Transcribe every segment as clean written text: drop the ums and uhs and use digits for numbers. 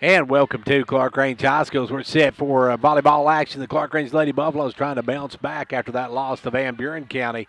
And welcome to Clarkrange High Schools. We're set for volleyball action. The Clarkrange Lady Buffaloes trying to bounce back after that loss to Van Buren County,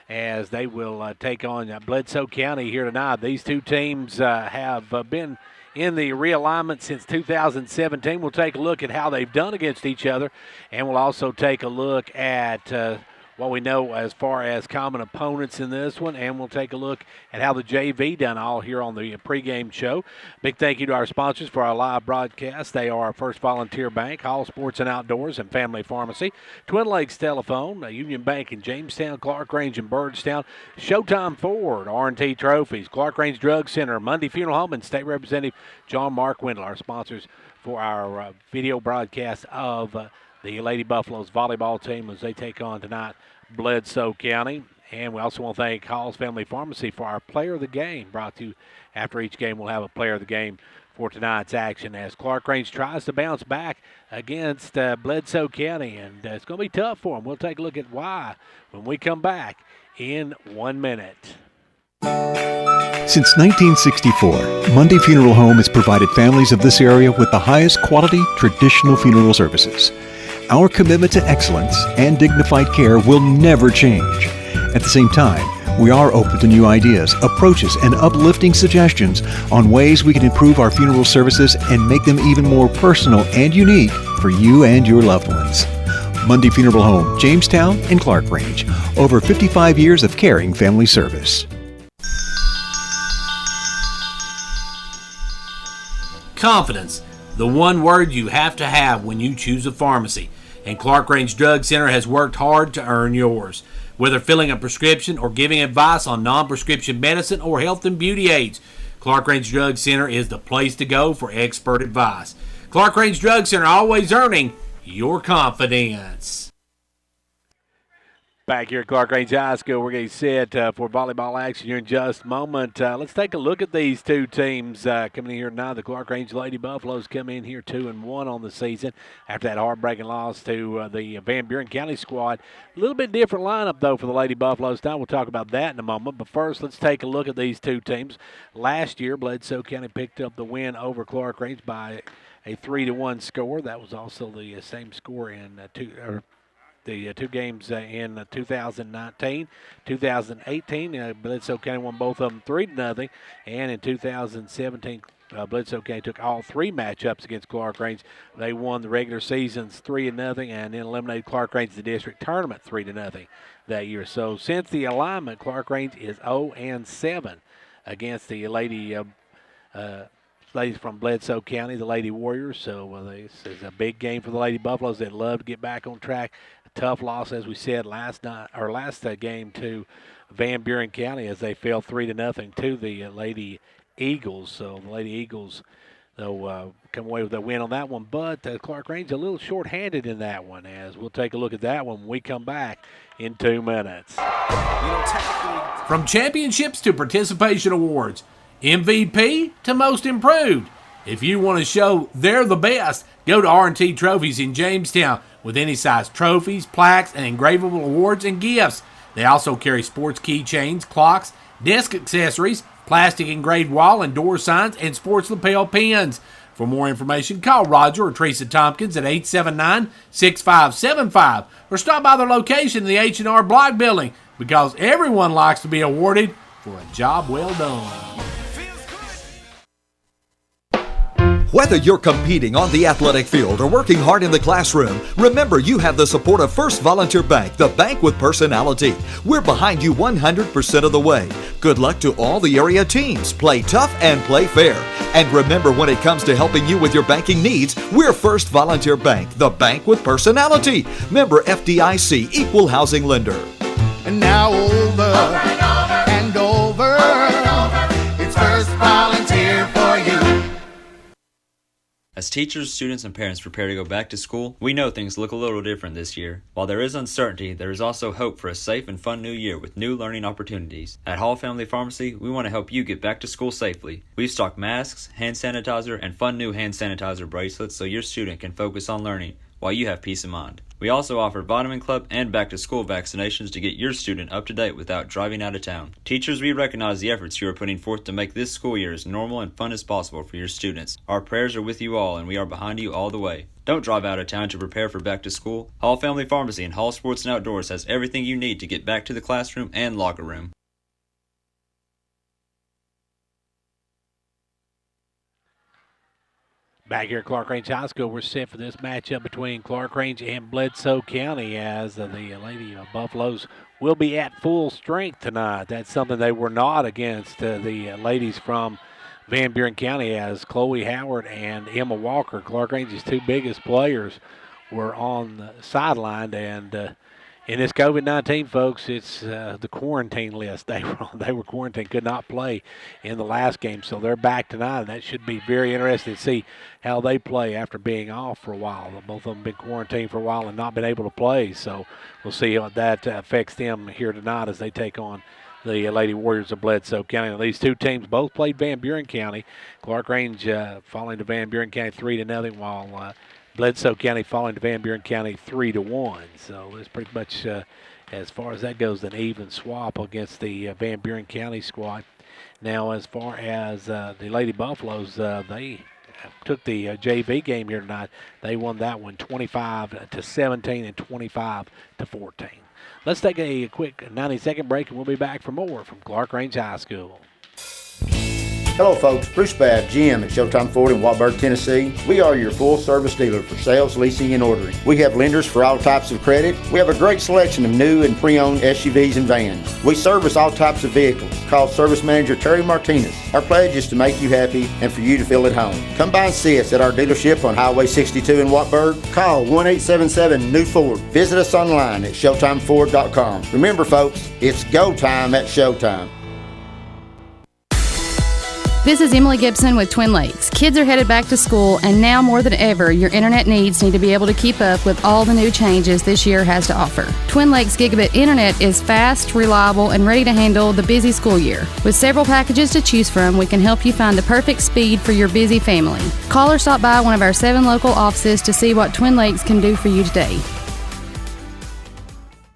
as they will take on Bledsoe County here tonight. These two teams have been in the realignment since 2017. We'll take a look at how they've done against each other, and we'll also take a look at what we know as far as common opponents in this one, and we'll take a look at how the JV done all here on the pregame show. Big thank you to our sponsors for our live broadcast. They are First Volunteer Bank, Hall Sports and Outdoors, and Family Pharmacy, Twin Lakes Telephone, Union Bank in Jamestown, Clarkrange in Byrdstown, Showtime Ford, R&T Trophies, Clarkrange Drug Center, Monday Funeral Home, and State Representative John Mark Wendell, our sponsors for our video broadcast of the Lady Buffaloes volleyball team as they take on tonight Bledsoe County. And we also want to thank Hall's Family Pharmacy for our Player of the Game, brought to you after each game. We'll have a Player of the Game for tonight's action as Clarkrange tries to bounce back against Bledsoe County, and it's going to be tough for them. We'll take a look at why when we come back in 1 minute. Since 1964, Monday Funeral Home has provided families of this area with the highest quality traditional funeral services. Our commitment to excellence and dignified care will never change. At the same time, we are open to new ideas, approaches, and uplifting suggestions on ways we can improve our funeral services and make them even more personal and unique for you and your loved ones. Monday Funeral Home, Jamestown and Clarkrange. Over 55 years of caring family service. Confidence, the one word you have to have when you choose a pharmacy. And Clarkrange Drug Center has worked hard to earn yours. Whether filling a prescription or giving advice on non-prescription medicine or health and beauty aids, Clarkrange Drug Center is the place to go for expert advice. Clarkrange Drug Center, always earning your confidence. Back here at Clarkrange High School, we're getting set for volleyball action here in just a moment. Let's take a look at these two teams coming in here now. The Clarkrange Lady Buffaloes come in here 2-1 on the season after that heartbreaking loss to the Van Buren County squad. A little bit different lineup, though, for the Lady Buffaloes. Now we'll talk about that in a moment. But first, let's take a look at these two teams. Last year, Bledsoe County picked up the win over Clarkrange by a 3-1 score. That was also the same score in the two games in 2019. 2018, Bledsoe County won both of them 3-0, and in 2017, Bledsoe County took all three matchups against Clarkrange. They won the regular seasons 3-0, and then eliminated Clarkrange in the district tournament 3-0 that year. So since the alignment, Clarkrange is 0-7 against the ladies from Bledsoe County, the Lady Warriors. So this is a big game for the Lady Buffaloes. They'd love to get back on track. Tough loss, as we said last game to Van Buren County, as they fell 3-0 to the Lady Eagles. So the Lady Eagles, they'll come away with a win on that one. But Clarkrange a little short-handed in that one, as we'll take a look at that one when we come back in 2 minutes. From championships to participation awards, MVP to most improved. If you want to show they're the best, go to R&T Trophies in Jamestown with any size trophies, plaques, and engravable awards and gifts. They also carry sports keychains, clocks, desk accessories, plastic engraved wall and door signs, and sports lapel pins. For more information, call Roger or Teresa Tompkins at 879-6575 or stop by their location in the H&R Block Building, because everyone likes to be awarded for a job well done. Whether you're competing on the athletic field or working hard in the classroom, remember you have the support of First Volunteer Bank, the bank with personality. We're behind you 100% of the way. Good luck to all the area teams. Play tough and play fair. And remember, when it comes to helping you with your banking needs, we're First Volunteer Bank, the bank with personality. Member FDIC, equal housing lender. And now over and over. It's First Volunteer for you. As teachers, students, and parents prepare to go back to school, we know things look a little different this year. While there is uncertainty, there is also hope for a safe and fun new year with new learning opportunities. At Hall Family Pharmacy, we want to help you get back to school safely. We've stocked masks, hand sanitizer, and fun new hand sanitizer bracelets so your student can focus on learning while you have peace of mind. We also offer Vitamin Club and back-to-school vaccinations to get your student up to date without driving out of town. Teachers, we recognize the efforts you are putting forth to make this school year as normal and fun as possible for your students. Our prayers are with you all, and we are behind you all the way. Don't drive out of town to prepare for back to school. Hall Family Pharmacy and Hall Sports and Outdoors has everything you need to get back to the classroom and locker room. Back here at Clarkrange High School, we're set for this matchup between Clarkrange and Bledsoe County as the Lady Buffaloes will be at full strength tonight. That's something they were not against the ladies from Van Buren County, as Chloe Howard and Emma Walker, Clarkrange's two biggest players, were on the sideline. And in this COVID-19, folks, it's the quarantine list. They were quarantined, could not play in the last game, so they're back tonight, and that should be very interesting to see how they play after being off for a while. Both of them been quarantined for a while and not been able to play, so we'll see how that affects them here tonight as they take on the Lady Warriors of Bledsoe County. Now, these two teams both played Van Buren County. Clarkrange falling to Van Buren County 3-0, while Bledsoe County falling to Van Buren County 3-1. So it's pretty much, as far as that goes, an even swap against the Van Buren County squad. Now, as far as the Lady Buffaloes, they took the JV game here tonight. They won that one 25-17 and 25-14. Let's take a quick 90-second break, and we'll be back for more from Clarkrange High School. Hello folks, Bruce Babb, GM at Showtime Ford in Watburg, Tennessee. We are your full-service dealer for sales, leasing, and ordering. We have lenders for all types of credit. We have a great selection of new and pre-owned SUVs and vans. We service all types of vehicles. Call Service Manager Terry Martinez. Our pledge is to make you happy and for you to feel at home. Come by and see us at our dealership on Highway 62 in Watburg. Call 1-877-NEW-FORD. Visit us online at ShowtimeFord.com. Remember folks, it's go time at Showtime. This is Emily Gibson with Twin Lakes. Kids are headed back to school, and now more than ever, your internet needs need to be able to keep up with all the new changes this year has to offer. Twin Lakes Gigabit Internet is fast, reliable, and ready to handle the busy school year. With several packages to choose from, we can help you find the perfect speed for your busy family. Call or stop by one of our 7 local offices to see what Twin Lakes can do for you today.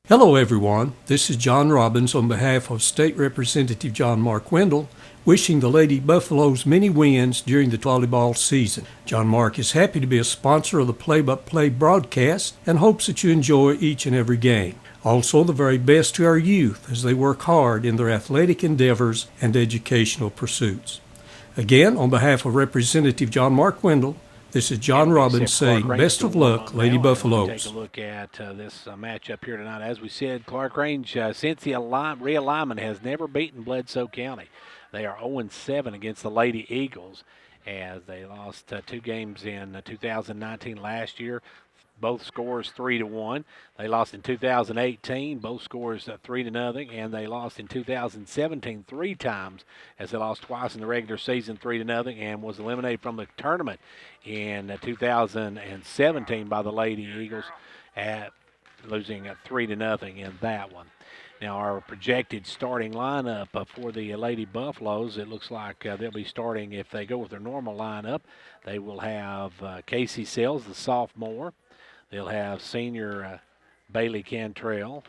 Hello everyone, this is John Robbins on behalf of State Representative John Mark Wendell, wishing the Lady Buffaloes many wins during the volleyball season. John Mark is happy to be a sponsor of the play-by-play broadcast and hopes that you enjoy each and every game. Also, the very best to our youth as they work hard in their athletic endeavors and educational pursuits. Again, on behalf of Representative John Mark Wendell, this is John Robbins saying best of luck, Lady Buffaloes. Take a look at this matchup here tonight. As we said, Clarkrange, since the realignment, has never beaten Bledsoe County. They are 0-7 against the Lady Eagles, as they lost 2 games in 2019 last year. Both scores 3-1. They lost in 2018, both scores 3-0, and they lost in 2017 3 times, as they lost twice in the regular season 3-0, and was eliminated from the tournament in 2017 by the Lady Eagles, losing 3-0 in that one. Now, our projected starting lineup for the Lady Buffaloes, it looks like they'll be starting, if they go with their normal lineup, they will have Casey Sells, the sophomore. They'll have senior Bailey Cantrell,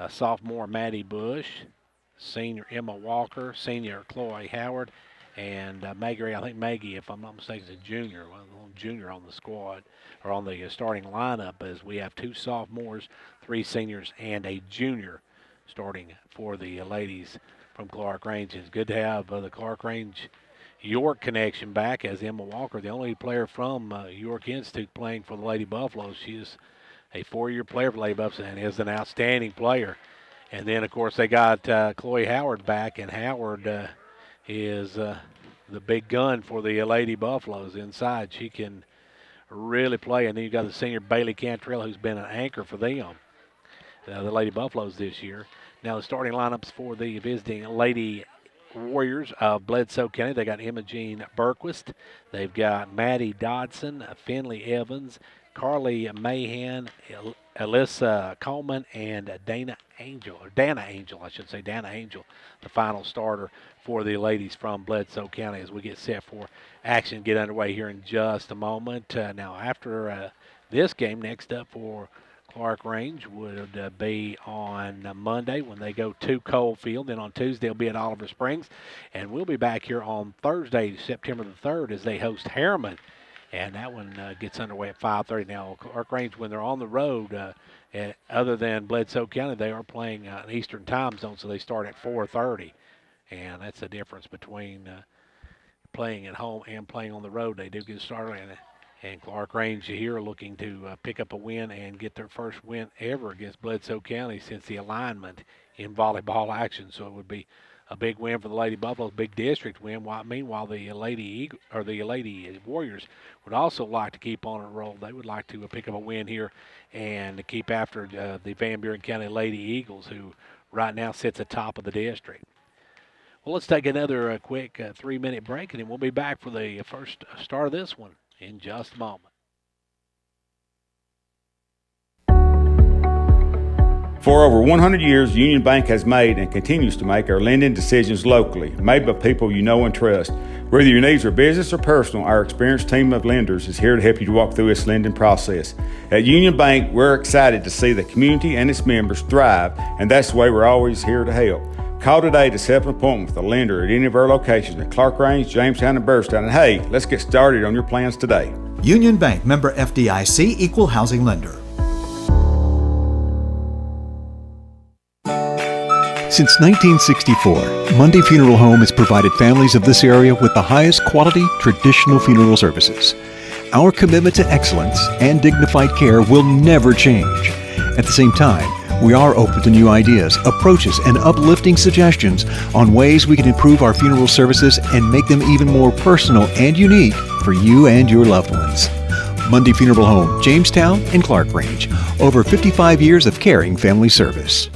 sophomore Maddie Bush, senior Emma Walker, senior Chloe Howard, and Maggie, if I'm not mistaken, is a junior, junior on the squad, or on the starting lineup, as we have 2 sophomores, 3 seniors, and a junior starting for the ladies from Clarkrange. It's good to have the Clarkrange York connection back, as Emma Walker, the only player from York Institute playing for the Lady Buffaloes. She is a 4-year player for Lady Buffaloes and is an outstanding player. And then, of course, they got Chloe Howard back, and Howard is the big gun for the Lady Buffaloes inside. She can really play. And then you got the senior Bailey Cantrell, who's been an anchor for them, the Lady Buffaloes this year. Now the starting lineups for the visiting Lady Warriors of Bledsoe County. They got Emma Jean Berquist. They've got Maddie Dodson, Finley Evans, Carly Mahan, Alyssa Coleman, and Dana Angel, the final starter for the ladies from Bledsoe County, as we get set for action get underway here in just a moment. Now, after this game. Next up for Clarkrange would be on Monday when they go to Coalfield. Then on Tuesday they'll be at Oliver Springs. And we'll be back here on Thursday, September the 3rd, as they host Harriman. And that one gets underway at 5:30. Now, Clarkrange, when they're on the road, other than Bledsoe County, they are playing an Eastern time zone, so they start at 4:30. And that's the difference between playing at home and playing on the road. They do get started, and Clarkrange here looking to pick up a win and get their first win ever against Bledsoe County since the alignment in volleyball action. So it would be a big win for the Lady Buffaloes, big district win. Meanwhile, the Lady Warriors would also like to keep on a roll. They would like to pick up a win here and to keep after the Van Buren County Lady Eagles, who right now sits atop of the district. Well, let's take another quick 3-minute break, and then we'll be back for the first start of this one in just a moment. For over 100 years, Union Bank has made and continues to make our lending decisions locally, made by people you know and trust. Whether your needs are business or personal, our experienced team of lenders is here to help you to walk through this lending process. At Union Bank, we're excited to see the community and its members thrive, and that's the way we're always here to help. Call today to set up an appointment with a lender at any of our locations at Clarkrange, Jamestown, and Burstown. And hey, let's get started on your plans today. Union Bank, member FDIC, equal housing lender. Since 1964, Mundy Funeral Home has provided families of this area with the highest quality traditional funeral services. Our commitment to excellence and dignified care will never change. At the same time, we are open to new ideas, approaches, and uplifting suggestions on ways we can improve our funeral services and make them even more personal and unique for you and your loved ones. Mundy Funeral Home, Jamestown and Clarkrange. Over 55 years of caring family service.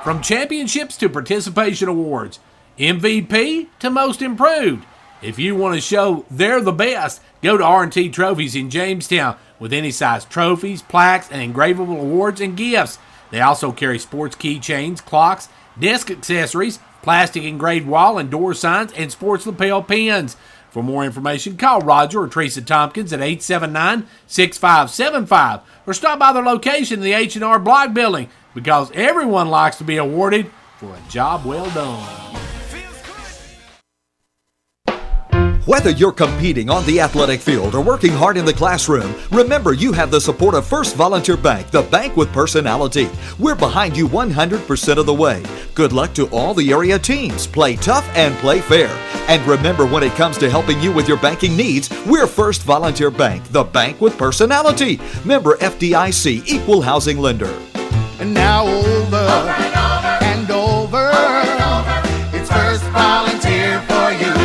From championships to participation awards, MVP to most improved. If you want to show they're the best, go to R&T Trophies in Jamestown with any size trophies, plaques, and engravable awards and gifts. They also carry sports keychains, clocks, desk accessories, plastic engraved wall and door signs, and sports lapel pins. For more information, call Roger or Teresa Tompkins at 879-6575 or stop by their location in the H&R Block Building, because everyone likes to be awarded for a job well done. Whether you're competing on the athletic field or working hard in the classroom, remember you have the support of First Volunteer Bank, the bank with personality. We're behind you 100% of the way. Good luck to all the area teams. Play tough and play fair. And remember, when it comes to helping you with your banking needs, we're First Volunteer Bank, the bank with personality. Member FDIC, equal housing lender. And now over and over, it's First Volunteer for you.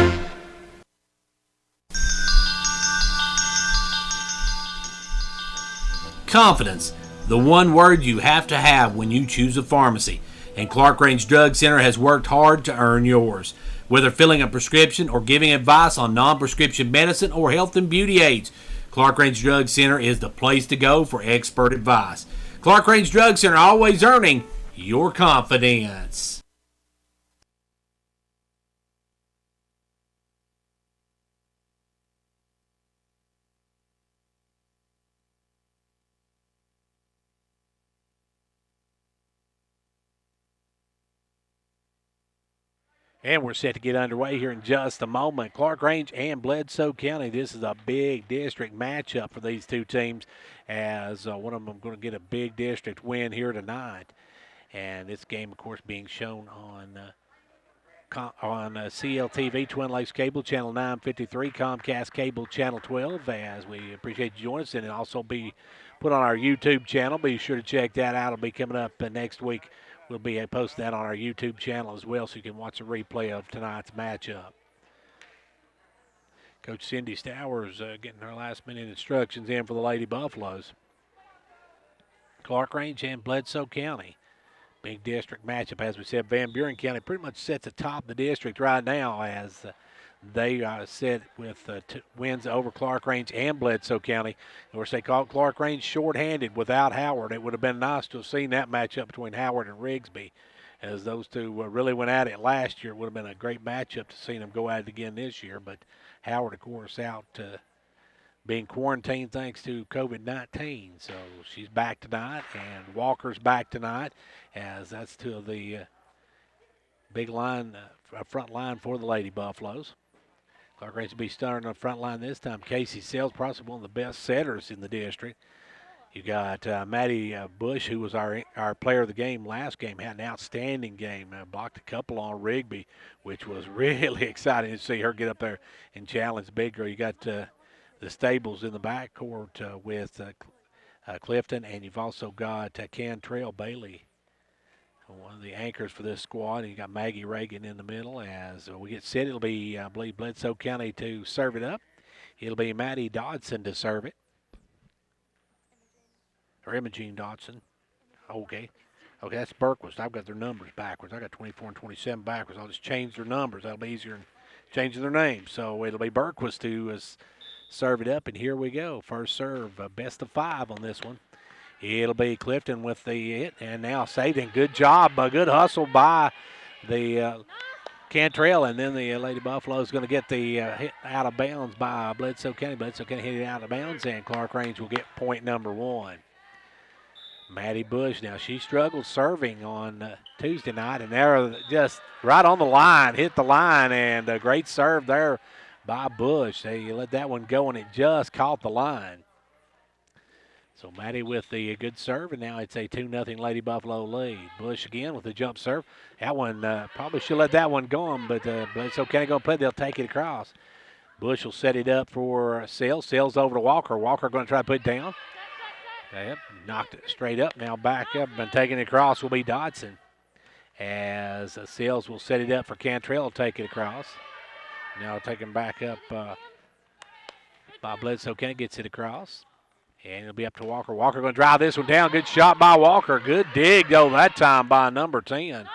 Confidence, the one word you have to have when you choose a pharmacy. And Clarkrange Drug Center has worked hard to earn yours. Whether filling a prescription or giving advice on non-prescription medicine or health and beauty aids, Clarkrange Drug Center is the place to go for expert advice. Clarkrange Drug Center, always earning your confidence. And we're set to get underway here in just a moment. Clarkrange and Bledsoe County. This is a big district matchup for these two teams, as one of them going to get a big district win here tonight. And this game, of course, being shown on CLTV, Twin Lakes Cable, Channel 953, Comcast Cable, Channel 12, as we appreciate you joining us. And it'll also be put on our YouTube channel. Be sure to check that out. It'll be coming up next week. We'll be posting that on our YouTube channel as well, so you can watch a replay of tonight's matchup. Coach Cindy Stowers getting her last-minute instructions in for the Lady Buffaloes. Clarkrange and Bledsoe County. Big district matchup. As we said, Van Buren County pretty much sits atop the district right now, as they sit with wins over Clarkrange and Bledsoe County. Of course, they caught Clarkrange shorthanded without Howard. It would have been nice to have seen that matchup between Howard and Rigsby, as those two really went at it last year. It would have been a great matchup to see them go at it again this year. But Howard, of course, out being quarantined thanks to COVID-19. So she's back tonight, and Walker's back tonight, as that's two of the big line, front line for the Lady Buffaloes. Clarkrange will be starting on the front line this time. Casey Sales, probably one of the best setters in the district. You got Maddie Bush, who was our player of the game last game, had an outstanding game. Blocked a couple on Rigby, which was really exciting to see her get up there and challenge the big girl. You got the Stables in the backcourt with Clifton, and you've also got Cantrell Bailey, one of the anchors for this squad. And you got Maggie Reagan in the middle. As we get set, it'll be, I believe, Bledsoe County to serve it up. It'll be Maddie Dodson to serve it. Or Imogene Dodson. Okay, that's Berquist. I've got their numbers backwards. I got 24 and 27 backwards. I'll just change their numbers. That'll be easier than changing their names. So it'll be Berquist to serve it up, and here we go. First serve, best of 5 on this one. It'll be Clifton with the hit, and now saving. Good job, a good hustle by the Cantrell, and then the Lady Buffalo is going to get the hit out of bounds by Bledsoe County. Bledsoe County hit it out of bounds, and Clarkrange will get point number 1. Maddie Bush, now she struggled serving on Tuesday night, and they're just right on the line, hit the line, and a great serve there by Bush. They let that one go, and it just caught the line. So Maddie with the good serve, and now it's a 2-0 Lady Buffalo lead. Bush again with the jump serve. That one, probably should let that one go on, but it's okay, going to play. They'll take it across. Bush will set it up for Sales. Sales over to Walker. Walker going to try to put it down. Yep, knocked it straight up. Now back up and taking it across will be Dodson. As Sales will set it up for Cantrell to take it across. Now taken back up by Bledsoe. County gets it across. And it'll be up to Walker. Walker going to drive this one down. Good shot by Walker. Good dig, though, that time by number 10.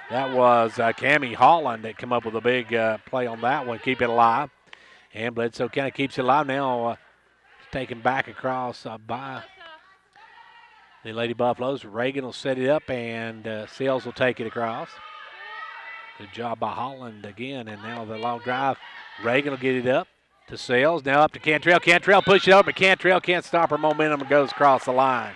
That was Cammie Holland that came up with a big play on that one. Keep it alive. And Bledsoe County keeps it alive now. Taken back across by the Lady Buffaloes. Reagan will set it up, and Sales will take it across. Good job by Holland again, and now the long drive. Reagan will get it up to Sales. Now up to Cantrell. Cantrell push it over, but Cantrell can't stop her momentum and goes across the line.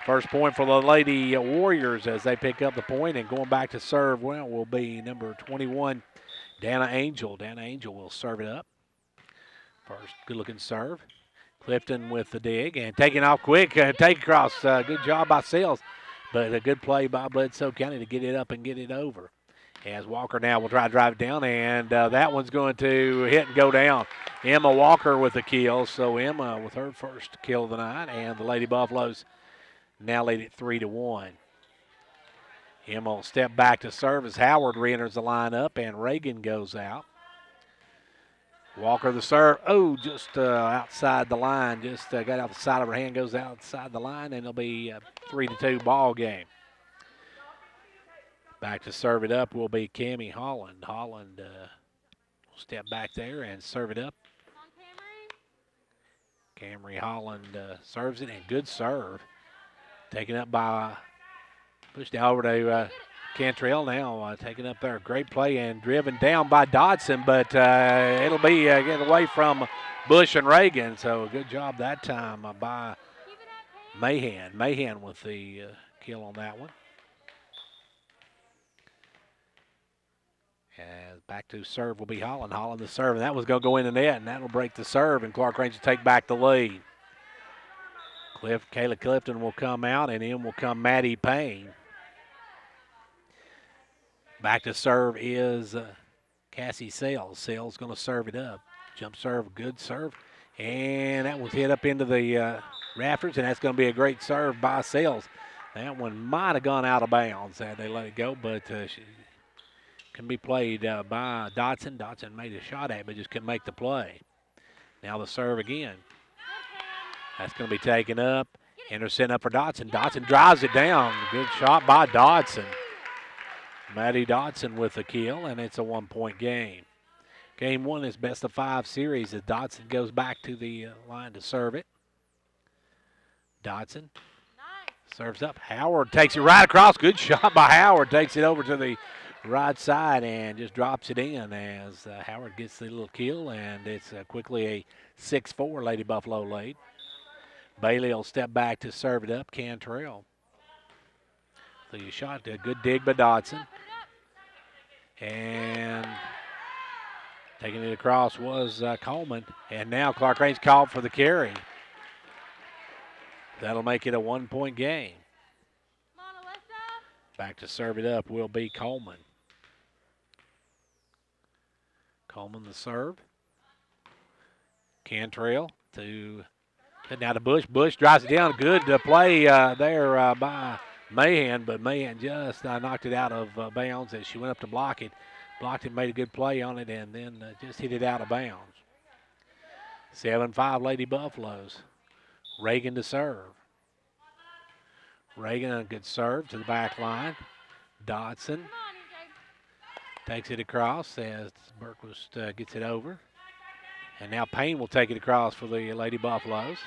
First point for the Lady Warriors as they pick up the point, and going back to serve, well, will be number 21, Dana Angel. Dana Angel will serve it up. First good-looking serve. Clifton with the dig and taking off quick. Take across. Good job by Sales, but a good play by Bledsoe County to get it up and get it over. As Walker now will try to drive it down, and that one's going to hit and go down. Emma Walker with the kill. So Emma with her first kill of the night, and the Lady Buffaloes now lead it 3-1. Emma will step back to serve as Howard re-enters the lineup, and Reagan goes out. Walker the serve. Oh, just outside the line. Just got out the side of her hand, goes outside the line, and it'll be a 3-2 ball game. Back to serve it up will be Cammie Holland. Holland will step back there and serve it up. Cammie Holland serves it, and good serve. Taken up by, pushed down over to Cantrell now, taken up there. Great play and driven down by Dodson, but it'll be getting away from Bush and Reagan. So good job that time by Mahan. Mahan with the kill on that one. And back to serve will be Holland. Holland the serve, and that was going to go in the net, and that'll break the serve, and Clarkrange will take back the lead. Kayla Clifton will come out, and in will come Maddie Payne. Back to serve is Cassie Sales. Sales going to serve it up. Jump serve, good serve. And that was hit up into the rafters, and that's going to be a great serve by Sales. That one might have gone out of bounds had they let it go, but she can be played by Dodson. Dodson made a shot at it, but just couldn't make the play. Now the serve again. That's going to be taken up. And they're setting up for Dodson. Dodson drives it down. Good shot by Dodson. Maddie Dodson with the kill, and it's a 1-point game. Game 1 is best of 5 series as Dodson goes back to the line to serve it. Dodson serves up. Howard takes it right across. Good shot by Howard. Takes it over to the right side and just drops it in as Howard gets the little kill, and it's quickly a 6-4 Lady Buffalo lead. Bailey will step back to serve it up. Cantrell. The shot, a good dig by Dodson. And taking it across was Coleman. And now Clarkrange called for the carry. That'll make it a 1-point game. Back to serve it up will be Coleman. Coleman the serve. Cantrell to now to Bush. Bush drives it down. Good play there by Mahan, but Mahan just knocked it out of bounds as she went up to block it. Blocked it, made a good play on it, and then just hit it out of bounds. 7-5 Lady Buffaloes. Reagan to serve. Reagan a good serve to the back line. Dodson takes it across as Berquist gets it over. And now Payne will take it across for the Lady Buffaloes.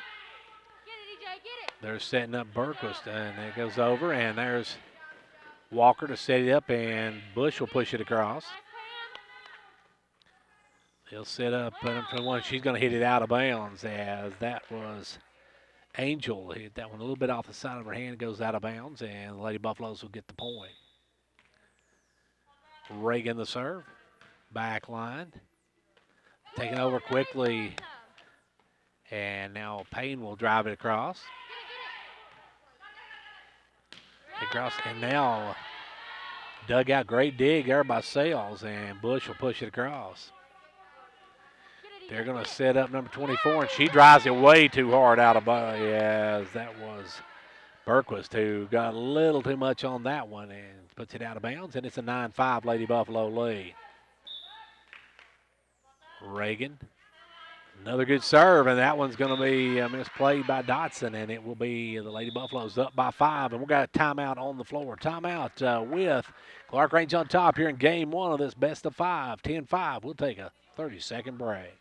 They're setting up Berquist, and it goes over, and there's Walker to set it up, and Bush will push it across. He'll set up for one. She's going to hit it out of bounds as that was Angel. Hit that one a little bit off the side of her hand. It goes out of bounds, and the Lady Buffaloes will get the point. Reagan the serve. Back line. Taking over quickly. And now Payne will drive it across. And now dug out. Great dig there by Sales, and Bush will push it across. They're going to set up number 24, and she drives it way too hard out of bounds. Yes, that was Berquist who got a little too much on that one and puts it out of bounds, and it's a 9-5 Lady Buffalo lead. Reagan, another good serve, and that one's going to be misplayed by Dotson, and it will be the Lady Buffaloes up by 5, and we've got a timeout on the floor. Timeout with Clarkrange on top here in game 1 of this best of 5, 10-5. We'll take a 30-second break.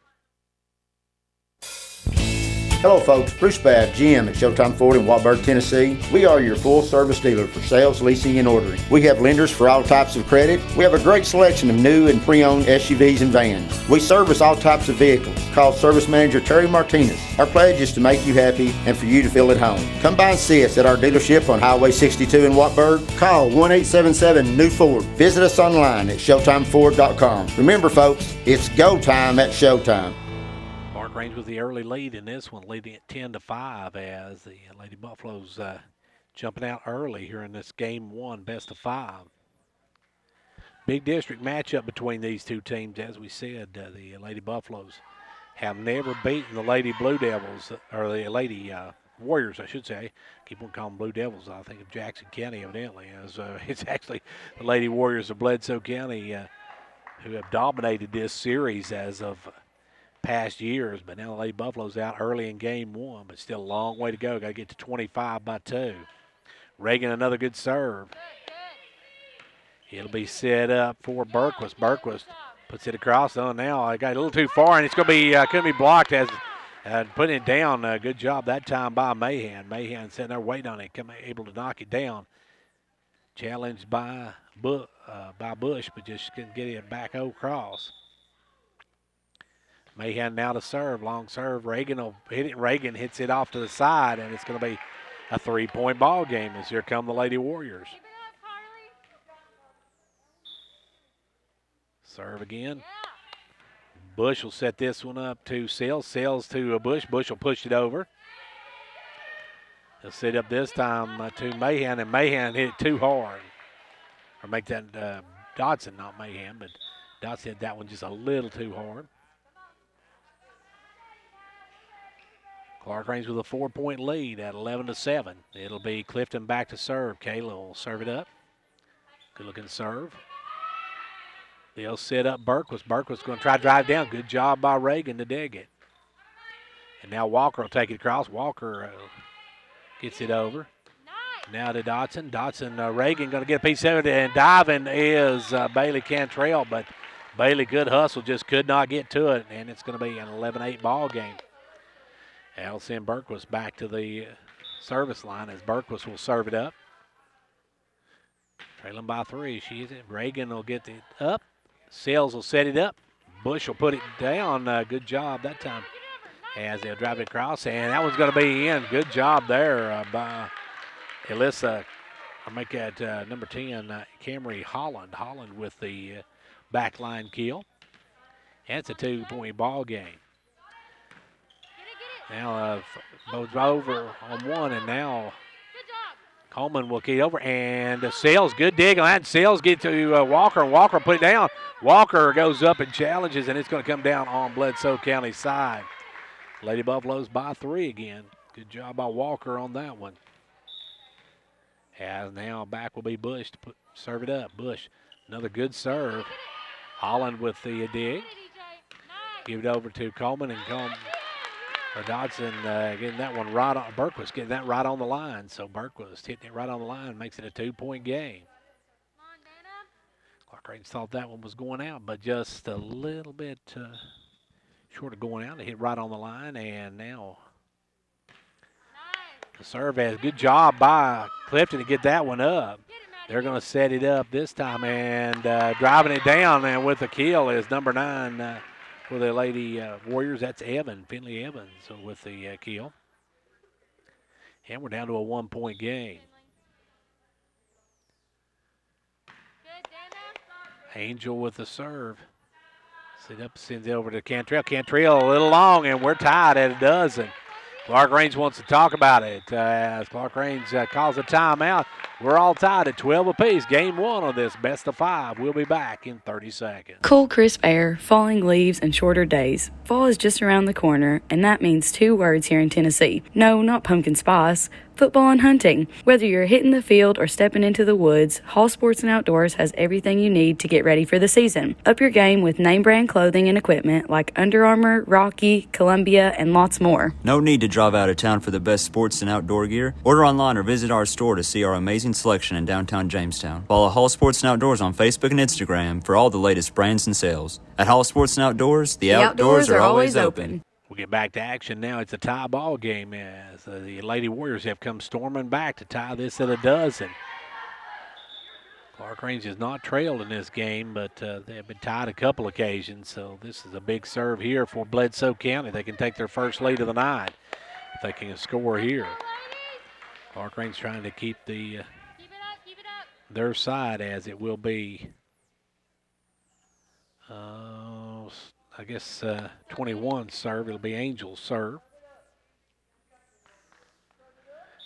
Hello folks, Bruce Babb, GM at Showtime Ford in Watburg, Tennessee. We are your full service dealer for sales, leasing, and ordering. We have lenders for all types of credit. We have a great selection of new and pre-owned SUVs and vans. We service all types of vehicles. Call Service Manager Terry Martinez. Our pledge is to make you happy and for you to feel at home. Come by and see us at our dealership on Highway 62 in Watburg. Call 1-877-NEW-FORD. Visit us online at ShowtimeFord.com. Remember folks, it's go time at Showtime. Clarkrange with the early lead in this one, leading at 10-5 as the Lady Buffaloes jumping out early here in this game 1, best of 5. Big district matchup between these two teams. As we said, the Lady Buffaloes have never beaten the Lady Blue Devils, or the Lady Warriors, I should say. Keep on calling them Blue Devils. I think of Jackson County, evidently. As it's actually the Lady Warriors of Bledsoe County who have dominated this series as of past years, but now the Lady Buffaloes out early in game 1, but still a long way to go. Got to get to 25 by 2. Reagan, another good serve. It'll be set up for Berquist. Berquist puts it across. Oh, now I got a little too far, and it's going to be couldn't be blocked as putting it down. Good job that time by Mahan. Mahan sitting there waiting on it, able to knock it down. Challenged by Bush, but just couldn't get it back across. Mahan now to serve, long serve. Reagan will hit it. Reagan hits it off to the side, and it's going to be a 3-point ball game as here come the Lady Warriors. Serve again. Bush will set this one up to Sales. Sales to Bush. Bush will push it over. He'll set up this time to Mahan, and Mahan hit it too hard. Or make that Dodson, not Mahan, but Dodson hit that one just a little too hard. Clarkrange with a 4-point lead at 11-7. It'll be Clifton back to serve. Kayla will serve it up. Good looking serve. They'll set up Berquist. Berquist's going to try to drive down. Good job by Reagan to dig it. And now Walker will take it across. Walker gets it over. Now to Dotson. Dotson, Reagan going to get a piece of it, and diving is Bailey Cantrell, but Bailey, good hustle, just could not get to it, and it's going to be an 11-8 ball game. I'll send Berquist back to the service line as Berquist will serve it up. Trailing by 3. Reagan will get it up. Sales will set it up. Bush will put it down. Good job that time as they'll drive it across. And that one's going to be in. Good job there by Alyssa. I'll make that number 10, Camry Holland. Holland with the backline kill. And it's a 2-point ball game. Now both over on one, and now Coleman will key over, and Sales, good dig on that. Sales get to Walker, and Walker put it down. Walker goes up and challenges, and it's going to come down on Bledsoe County's side. Lady Buffaloes by 3 again. Good job by Walker on that one. As now back will be Bush to serve it up. Bush, another good serve. Holland with the dig. Give it over to Coleman, and Dodson getting that one right on. Berquist getting that right on the line. So Berquist hitting it right on the line makes it a 2-point game. Clarkrange thought that one was going out, but just a little bit short of going out. They hit right on the line, and now the serve has good job by Clifton to get that one up. They're going to set it up this time, and driving it down, and with the kill is number 9 for the Lady Warriors. That's Finley Evans with the kill. And we're down to a 1-point game. Angel with the serve. Set up, sends it over to Cantrell. Cantrell a little long, and we're tied at a dozen. Clarkrange wants to talk about it as Clarkrange calls a timeout. We're all tied at 12 apiece. Game 1 of this best of 5. We'll be back in 30 seconds. Cool, crisp air, falling leaves, and shorter days. Fall is just around the corner, and that means 2 words here in Tennessee. No, not pumpkin spice. Football and hunting. Whether you're hitting the field or stepping into the woods, Hall Sports and Outdoors has everything you need to get ready for the season. Up your game with name brand clothing and equipment like Under Armour, Rocky, Columbia, and lots more. No need to drive out of town for the best sports and outdoor gear. Order online or visit our store to see our amazing selection in downtown Jamestown. Follow Hall Sports and Outdoors on Facebook and Instagram for all the latest brands and sales. At Hall Sports and Outdoors, the outdoors are always open. We'll get back to action now. It's a tie ball game as the Lady Warriors have come storming back to tie this at a dozen. Clarkrange has not trailed in this game, but they have been tied a couple occasions, so this is a big serve here for Bledsoe County. They can take their first lead of the night if they can score here. Clarkrange trying to keep their side, as it will be, I guess 21 serve. It'll be Angel's serve.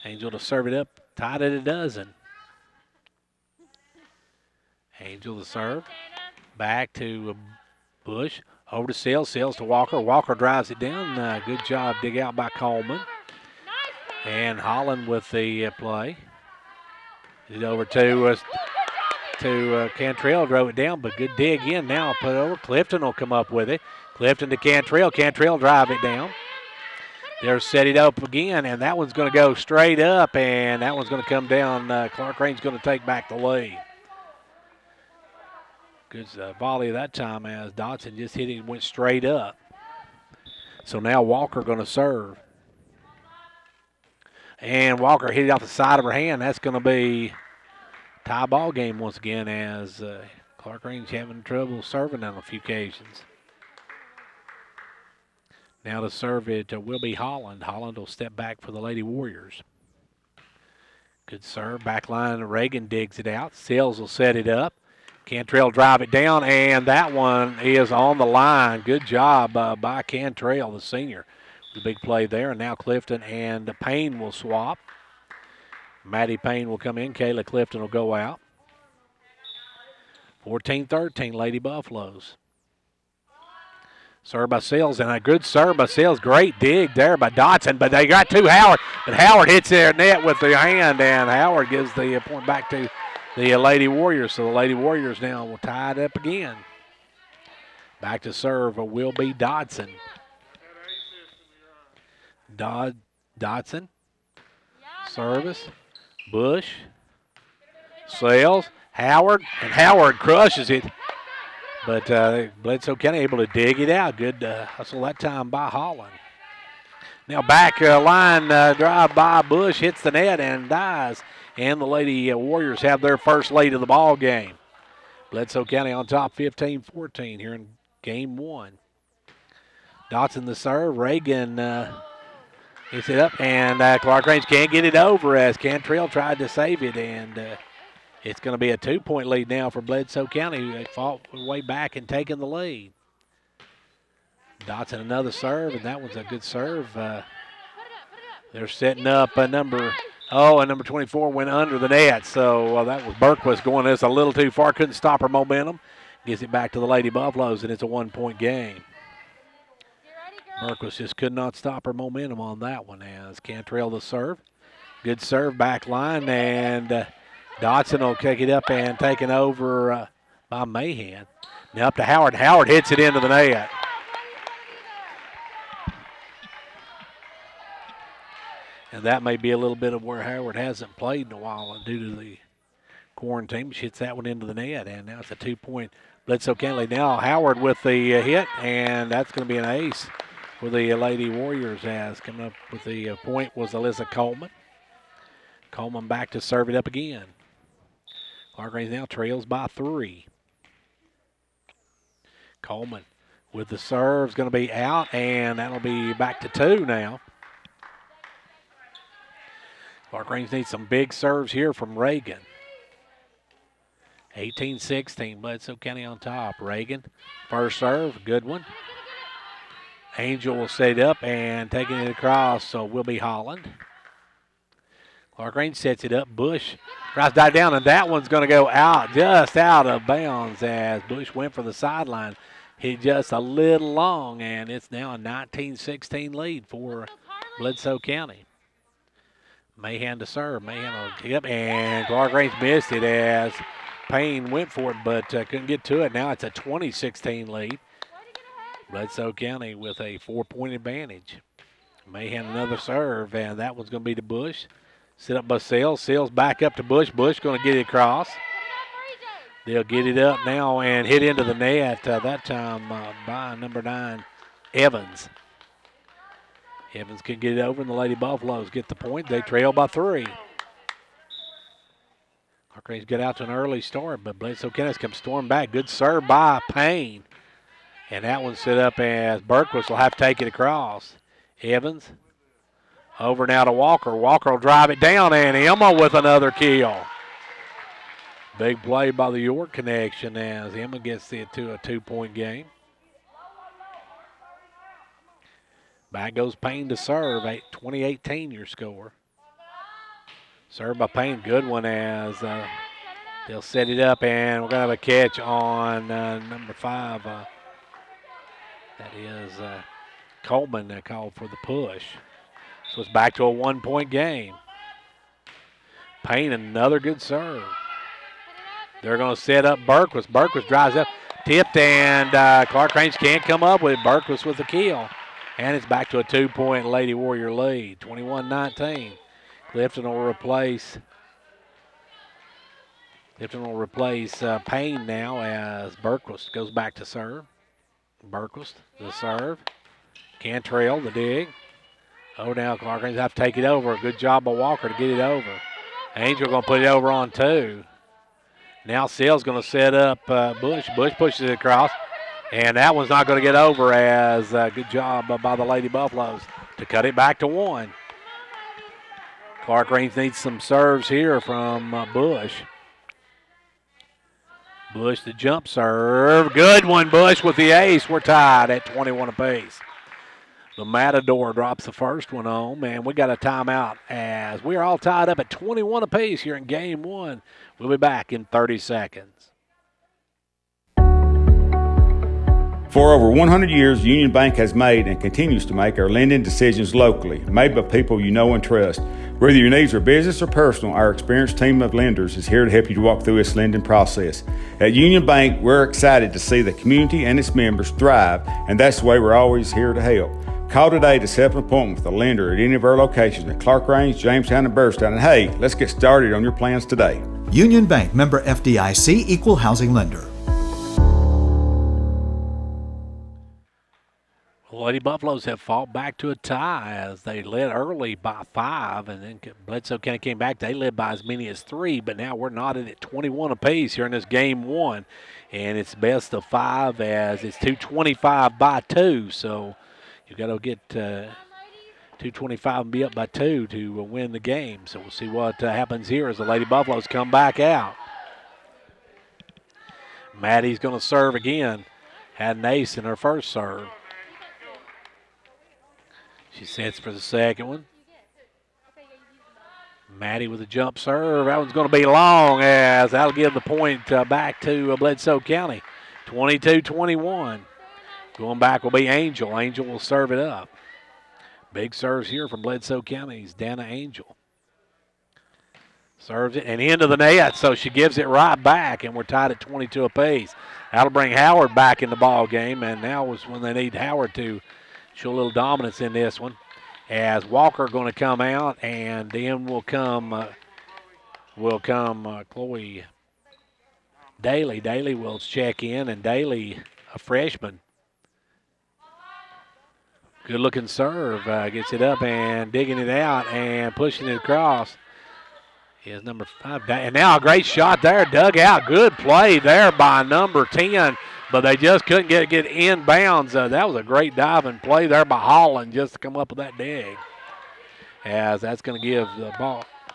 Angel to serve it up, tied at a dozen. Angel to serve. Back to Bush. Over to Sales. Sales to Walker. Walker drives it down. Good job dig out by Coleman. And Holland with the play. It over to Cantrell, drove it down, but good dig in now. Put it over. Clifton will come up with it. Clifton to Cantrell. Cantrell drive it down. They're set it up again, and that one's going to go straight up, and that one's going to come down. Clarkrange's going to take back the lead. Good volley that time as Dodson just hit it and went straight up. So now Walker going to serve. And Walker hit it off the side of her hand. That's going to be tie ball game once again as Clarkrange having trouble serving on a few occasions. Now to serve it will be Holland. Holland will step back for the Lady Warriors. Good serve. Back line, Reagan digs it out. Sales will set it up. Cantrell drive it down, and that one is on the line. Good job by Cantrell, the senior. The big play there, and now Clifton and Payne will swap. Maddie Payne will come in. Kayla Clifton will go out. 14-13, Lady Buffaloes. Serve by Sales, and a good serve by Sales. Great dig there by Dotson, but they got to Howard. But Howard hits their net with the hand, and Howard gives the point back to the Lady Warriors. So the Lady Warriors now will tie it up again. Back to serve will be Dodson. Dodson. Service. Bush. Sales. Howard. And Howard crushes it. But Bledsoe County able to dig it out. Good hustle that time by Holland. Now back line drive by Bush. Hits the net and dies and the Lady Warriors have their first lead of the ball game. Bledsoe County on top 15-14 here in game one. Dotson the serve. Reagan hits it up, and Clarkrange can't get it over as Cantrell tried to save it, and it's going to be a 2-point lead now for Bledsoe County. They fought way back and taken the lead. Dotson another serve, and that one's a good serve. They're setting up number 24 went under the net, so that was Berquist going this a little too far, couldn't stop her momentum. Gives it back to the Lady Buffaloes, and it's a 1-point game. Berquist just could not stop her momentum on that one as Cantrell the serve. Good serve back line, and Dotson will kick it up and taken over by Mahan. Now up to Howard. Howard hits it into the net. And that may be a little bit of where Howard hasn't played in a while due to the quarantine. She hits that one into the net, and now it's a 2-point Bledsoe County. Now Howard with the hit, and that's going to be an ace for the Lady Warriors as coming up with the point was Alyssa Coleman. Coleman back to serve it up again. Clarkrange now trails by 3. Coleman with the serve is going to be out, and that'll be back to 2 now. Clarkrange needs some big serves here from Reagan. 18-16, Bledsoe County on top. Reagan, first serve, good one. Angel will set it up and taking it across, so will be Holland. Clarkrange sets it up. Bush tries to dive down, and that one's going to go out, just out of bounds as Bush went for the sideline. Hit just a little long, and it's now a 19-16 lead for Bledsoe County. Mahan to serve. Mahan will tee up, and Clarkrange missed it as Payne went for it, but couldn't get to it. Now it's a 20-16 lead. Bledsoe County with a 4-point advantage. Mahan another serve, and that one's going to be to Bush. Set up by Sales. Sales back up to Bush. Bush going to get it across. They'll get it up now and hit into the net, that time by number 9, Evans. Evans can get it over, and the Lady Buffaloes get the point. They trail by 3. Clarkrange got out to an early start, but Bledsoe County comes storming back. Good serve by Payne. And that one's set up as Berquist will have to take it across. Evans over now to Walker. Walker will drive it down, and Emma with another kill. Big play by the York connection as Emma gets it to a 2-point game. Back goes Payne to serve. 20-18 your score. Serve by Payne, good one as they'll set it up, and we're going to have a catch on number 5. That is Coleman called for the push. So it's back to a 1-point game. Payne, another good serve. They're going to set up Berquist. Berquist drives up, tipped, and Clarkrange can't come up with it. Berquist with the kill. And it's back to a 2-point Lady Warrior lead, 21-19. Clifton will replace Payne now as Berquist goes back to serve. Berquist, the serve. Cantrell, the dig. Oh, now Clarkrange have to take it over. Good job by Walker to get it over. Angel going to put it over on 2. Now Sale's going to set up Bush. Bush pushes it across. And that one's not going to get over as good job by the Lady Buffaloes to cut it back to 1. Clarkrange needs some serves here from Bush. Bush the jump serve. Good one, Bush with the ace. We're tied at 21 apiece. The Matador drops the first one home, and we got a timeout as we are all tied up at 21 apiece here in game 1. We'll be back in 30 seconds. For over 100 years, Union Bank has made and continues to make our lending decisions locally, made by people you know and trust. Whether your needs are business or personal, our experienced team of lenders is here to help you to walk through this lending process. At Union Bank, we're excited to see the community and its members thrive, and that's the way we're always here to help. Call today to set up an appointment with a lender at any of our locations at Clarkrange, Jamestown, and Burstown. And hey, let's get started on your plans today. Union Bank, member FDIC, equal housing lender. Lady Buffaloes have fought back to a tie as they led early by 5, and then Bledsoe County came back. They led by as many as 3, but now we're knotted at 21 apiece here in this game 1. And it's best of 5 as it's 225 by 2. So you've got to get 225 and be up by 2 to win the game. So we'll see what happens here as the Lady Buffaloes come back out. Maddie's going to serve again. Had an ace in her first serve. She sets for the second one. Maddie with a jump serve. That one's going to be long as that'll give the point back to Bledsoe County. 22-21. Going back will be Angel. Angel will serve it up. Big serves here from Bledsoe County's Dana Angel. Serves it and into the net, so she gives it right back, and we're tied at 22 apiece. That'll bring Howard back in the ball game, and now is when they need Howard to show a little dominance in this one. As Walker going to come out, and then will come Chloe Daly. Daly will check in, and Daly, a freshman. Good-looking serve. Gets it up and digging it out and pushing it across is number 5. And now a great shot there, dug out. Good play there by number 10, but they just couldn't get inbounds. That was a great diving play there by Holland just to come up with that dig. As that's going to give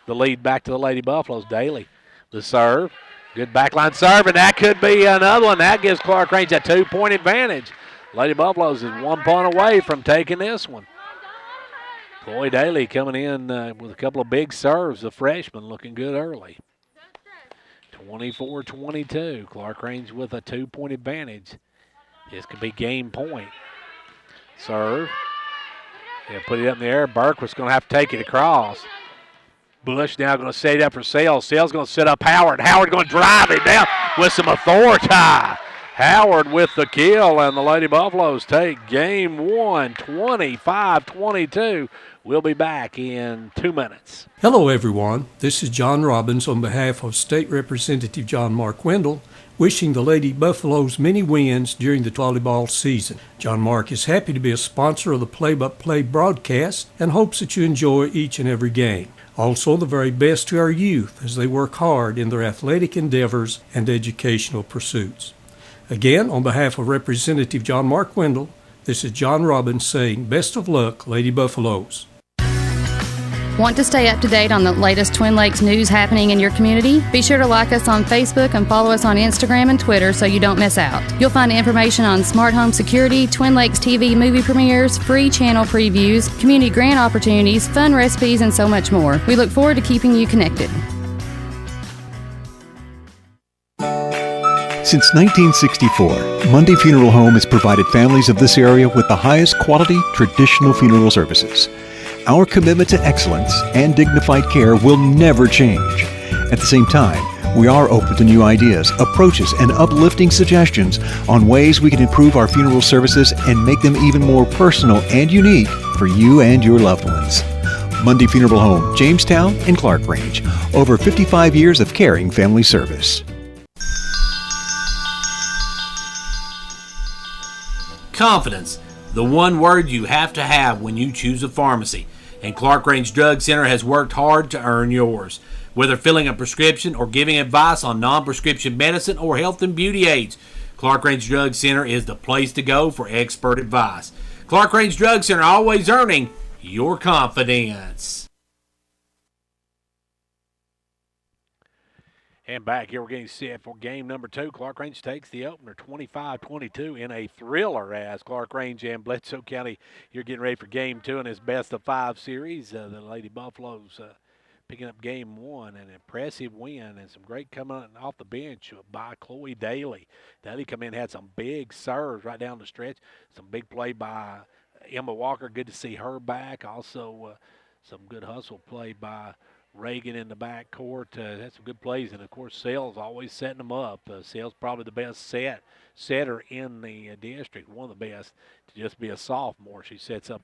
the lead back to the Lady Buffaloes. Daly, the serve. Good backline serve, and that could be another one. That gives Clarkrange a 2-point advantage. Lady Buffaloes is 1 point away from taking this one. Chloe Daly coming in with a couple of big serves. The freshman looking good early. 24-22. Clarkrange with a 2-point advantage. This could be game point. Serve. Yeah, put it up in the air. Burke was going to have to take it across. Bush now going to set it up for Sales. Sales going to set up Howard. Howard going to drive it down with some authority. Howard with the kill, and the Lady Buffaloes take game 1, 25-22. We'll be back in 2 minutes. Hello, everyone. This is John Robbins on behalf of State Representative John Mark Wendell, wishing the Lady Buffaloes many wins during the volleyball season. John Mark is happy to be a sponsor of the play-by-play broadcast and hopes that you enjoy each and every game. Also, the very best to our youth as they work hard in their athletic endeavors and educational pursuits. Again, on behalf of Representative John Mark Wendell, this is John Robbins saying best of luck, Lady Buffaloes. Want to stay up to date on the latest Twin Lakes news happening in your community? Be sure to like us on Facebook and follow us on Instagram and Twitter so you don't miss out. You'll find information on smart home security, Twin Lakes TV movie premieres, free channel previews, community grant opportunities, fun recipes, and so much more. We look forward to keeping you connected. Since 1964, Mundy Funeral Home has provided families of this area with the highest quality traditional funeral services. Our commitment to excellence and dignified care will never change. At the same time, we are open to new ideas, approaches, and uplifting suggestions on ways we can improve our funeral services and make them even more personal and unique for you and your loved ones. Mundy Funeral Home, Jamestown and Clarkrange. Over 55 years of caring family service. Confidence, the one word you have to have when you choose a pharmacy. And Clarkrange Drug Center has worked hard to earn yours. Whether filling a prescription or giving advice on non-prescription medicine or health and beauty aids, Clarkrange Drug Center is the place to go for expert advice. Clarkrange Drug Center, always earning your confidence. And back here, we're getting set for game number 2. Clarkrange takes the opener 25-22 in a thriller as Clarkrange and Bledsoe County, you're getting ready for game 2 in this best-of-5 series. The Lady Buffaloes picking up game 1, an impressive win and some great coming off the bench by Chloe Daly. Daly come in, had some big serves right down the stretch, some big play by Emma Walker. Good to see her back. Also, some good hustle play by Reagan in the back court. Had some good plays, and of course Sales always setting them up. Sales probably the best setter in the district, one of the best to just be a sophomore. She sets up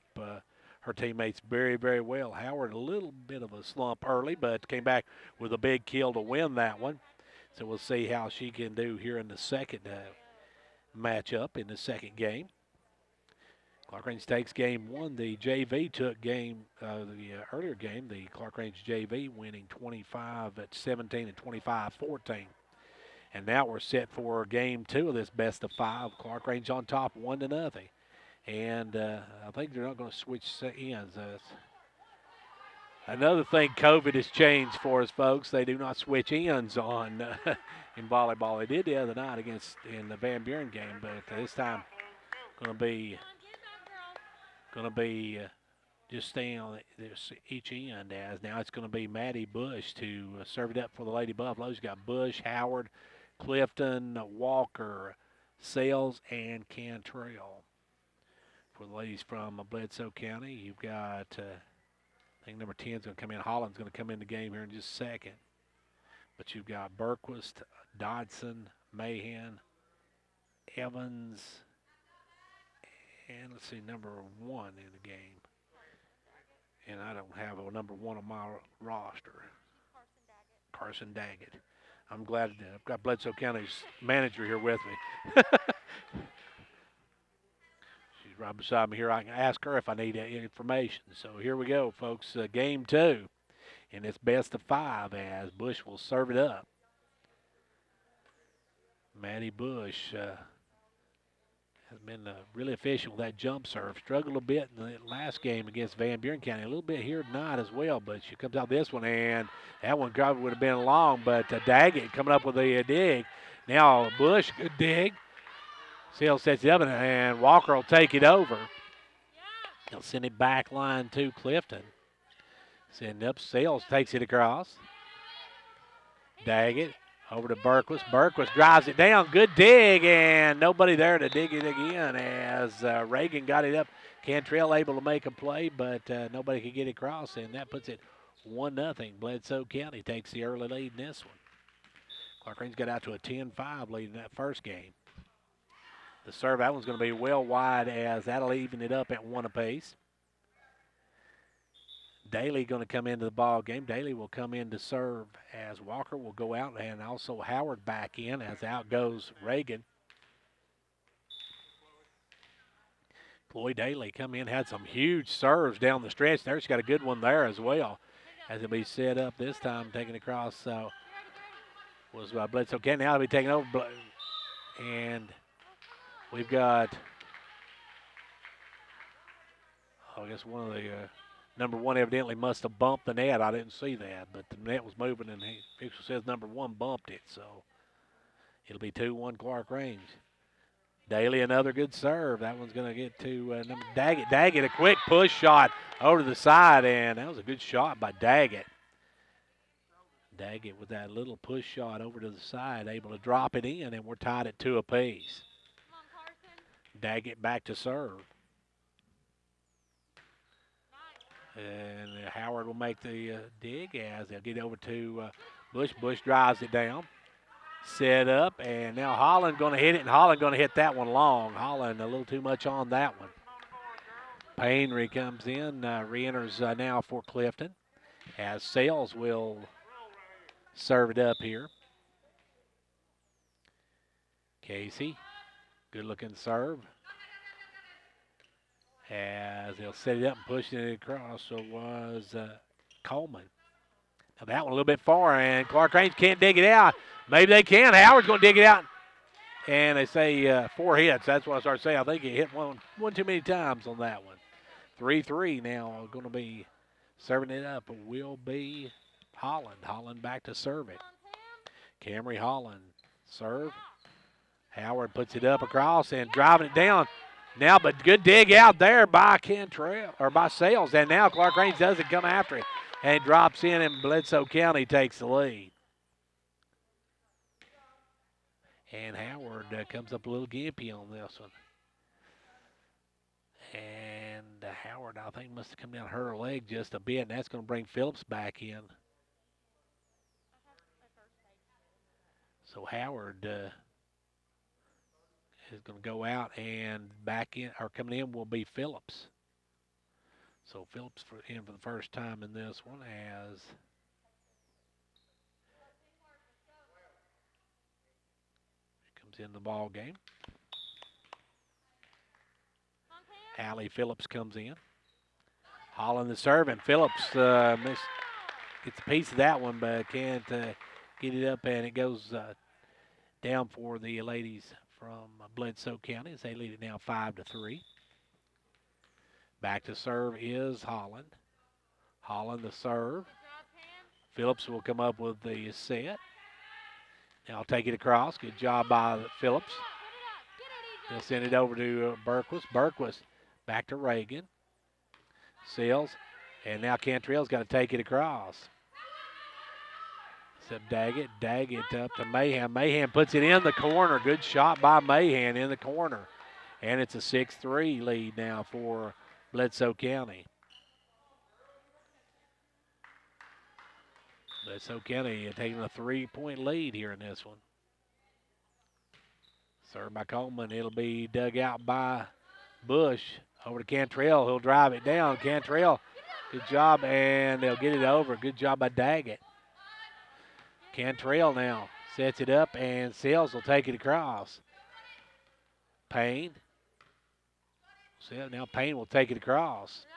her teammates very, very well. Howard a little bit of a slump early, but came back with a big kill to win that one. So we'll see how she can do here in the second matchup in the second game. Clarkrange takes game one. The JV took the earlier game, the Clarkrange JV winning 25-17 and 25-14. And now we're set for game two of this best of five. Clarkrange on top, 1-0. And I think they're not going to switch ends. Another thing COVID has changed for us, folks. They do not switch ends on in volleyball. They did the other night in the Van Buren game, but this time going to be just staying on each end. As now it's going to be Maddie Bush to serve it up for the Lady Buffaloes. You got Bush, Howard, Clifton, Walker, Sales, and Cantrell. For the ladies from Bledsoe County, you've got, I think number 10 is going to come in. Holland's going to come in the game here in just a second. But you've got Berquist, Dodson, Mahan, Evans, and let's see, number 1 in the game. And I don't have a number 1 on my roster. Carson Daggett. I'm glad I've got Bledsoe County's manager here with me. She's right beside me here. I can ask her if I need any information. So here we go, folks. Game 2. And it's best of 5 as Bush will serve it up. Maddie Bush has been really efficient with that jump serve. Struggled a bit in the last game against Van Buren County. A little bit here tonight as well, but she comes out this one, and that one probably would have been long, but Daggett coming up with a dig. Now Bush, good dig. Sales sets it up, and Walker will take it over. He'll send it back line to Clifton. Send up, Sales takes it across. Daggett over to Berquist. Berquist drives it down. Good dig, and nobody there to dig it again as Reagan got it up. Cantrell able to make a play, but nobody could get it across, and that puts it 1-0. Bledsoe County takes the early lead in this one. Clarkrange got out to a 10-5 lead in that first game. The serve, that one's going to be well wide as that'll even it up at 1 apiece. Daly going to come into the ball game. Daly will come in to serve as Walker will go out, and also Howard back in as out goes Reagan. Chloe Daly come in, had some huge serves down the stretch there. She's got a good one there as well as it'll be set up this time, taking across was Bledsoe County. Now it'll be taken over, and we've got, I guess one of the number 1 evidently must have bumped the net. I didn't see that, but the net was moving, and the official says number 1 bumped it, so it'll be 2-1 Clarkrange. Daly, another good serve. That one's going to get to number Daggett. Daggett, a quick push shot over to the side, and that was a good shot by Daggett. Daggett with that little push shot over to the side, able to drop it in, and we're tied at 2 apiece. Daggett back to serve. And Howard will make the dig as they'll get over to Bush. Bush drives it down. Set up, and now Holland going to hit it, and Holland going to hit that one long. Holland a little too much on that one. Payne comes in, re-enters now for Clifton as Sales will serve it up here. Casey, good looking serve. As they'll set it up and push it across, so was Coleman. Now that one a little bit far, and Clarkrange can't dig it out. Maybe they can. Howard's going to dig it out. And they say 4 hits. That's what I started saying. I think he hit one too many times on that one. 3-3 now going to be serving it up. Will be Holland. Holland back to serve it. Camry Holland serve. Howard puts it up across and driving it down. Now, but good dig out there by Cantrell, or by Sales. And now Clarkrange doesn't come after it. And drops in, and Bledsoe County takes the lead. And Howard comes up a little gimpy on this one. And Howard, I think, must have come down her leg just a bit, and that's going to bring Phillips back in. So Howard is going to go out, and back in, or coming in will be Phillips. So Phillips in for the first time in this one as she comes in the ball game. Allie Phillips comes in. Holland the serve, and Phillips gets a piece of that one, but can't get it up, and it goes down for the ladies from Bledsoe County as they lead it now 5-3. Back to serve is Holland. Holland the serve. Phillips will come up with the set. Now take it across. Good job by Phillips. They'll send it over to Berquist. Berquist back to Reagan. Seals. And now Cantrell's got to take it across. Except Daggett. Daggett up to Mahan. Mahan puts it in the corner. Good shot by Mahan in the corner. And it's a 6-3 lead now for Bledsoe County. Bledsoe County taking a 3-point lead here in this one. Served by Coleman. It'll be dug out by Bush. Over to Cantrell. He'll drive it down. Cantrell, good job, and they'll get it over. Good job by Daggett. Cantrell now sets it up, and Sells will take it across. Payne. So now Payne will take it across.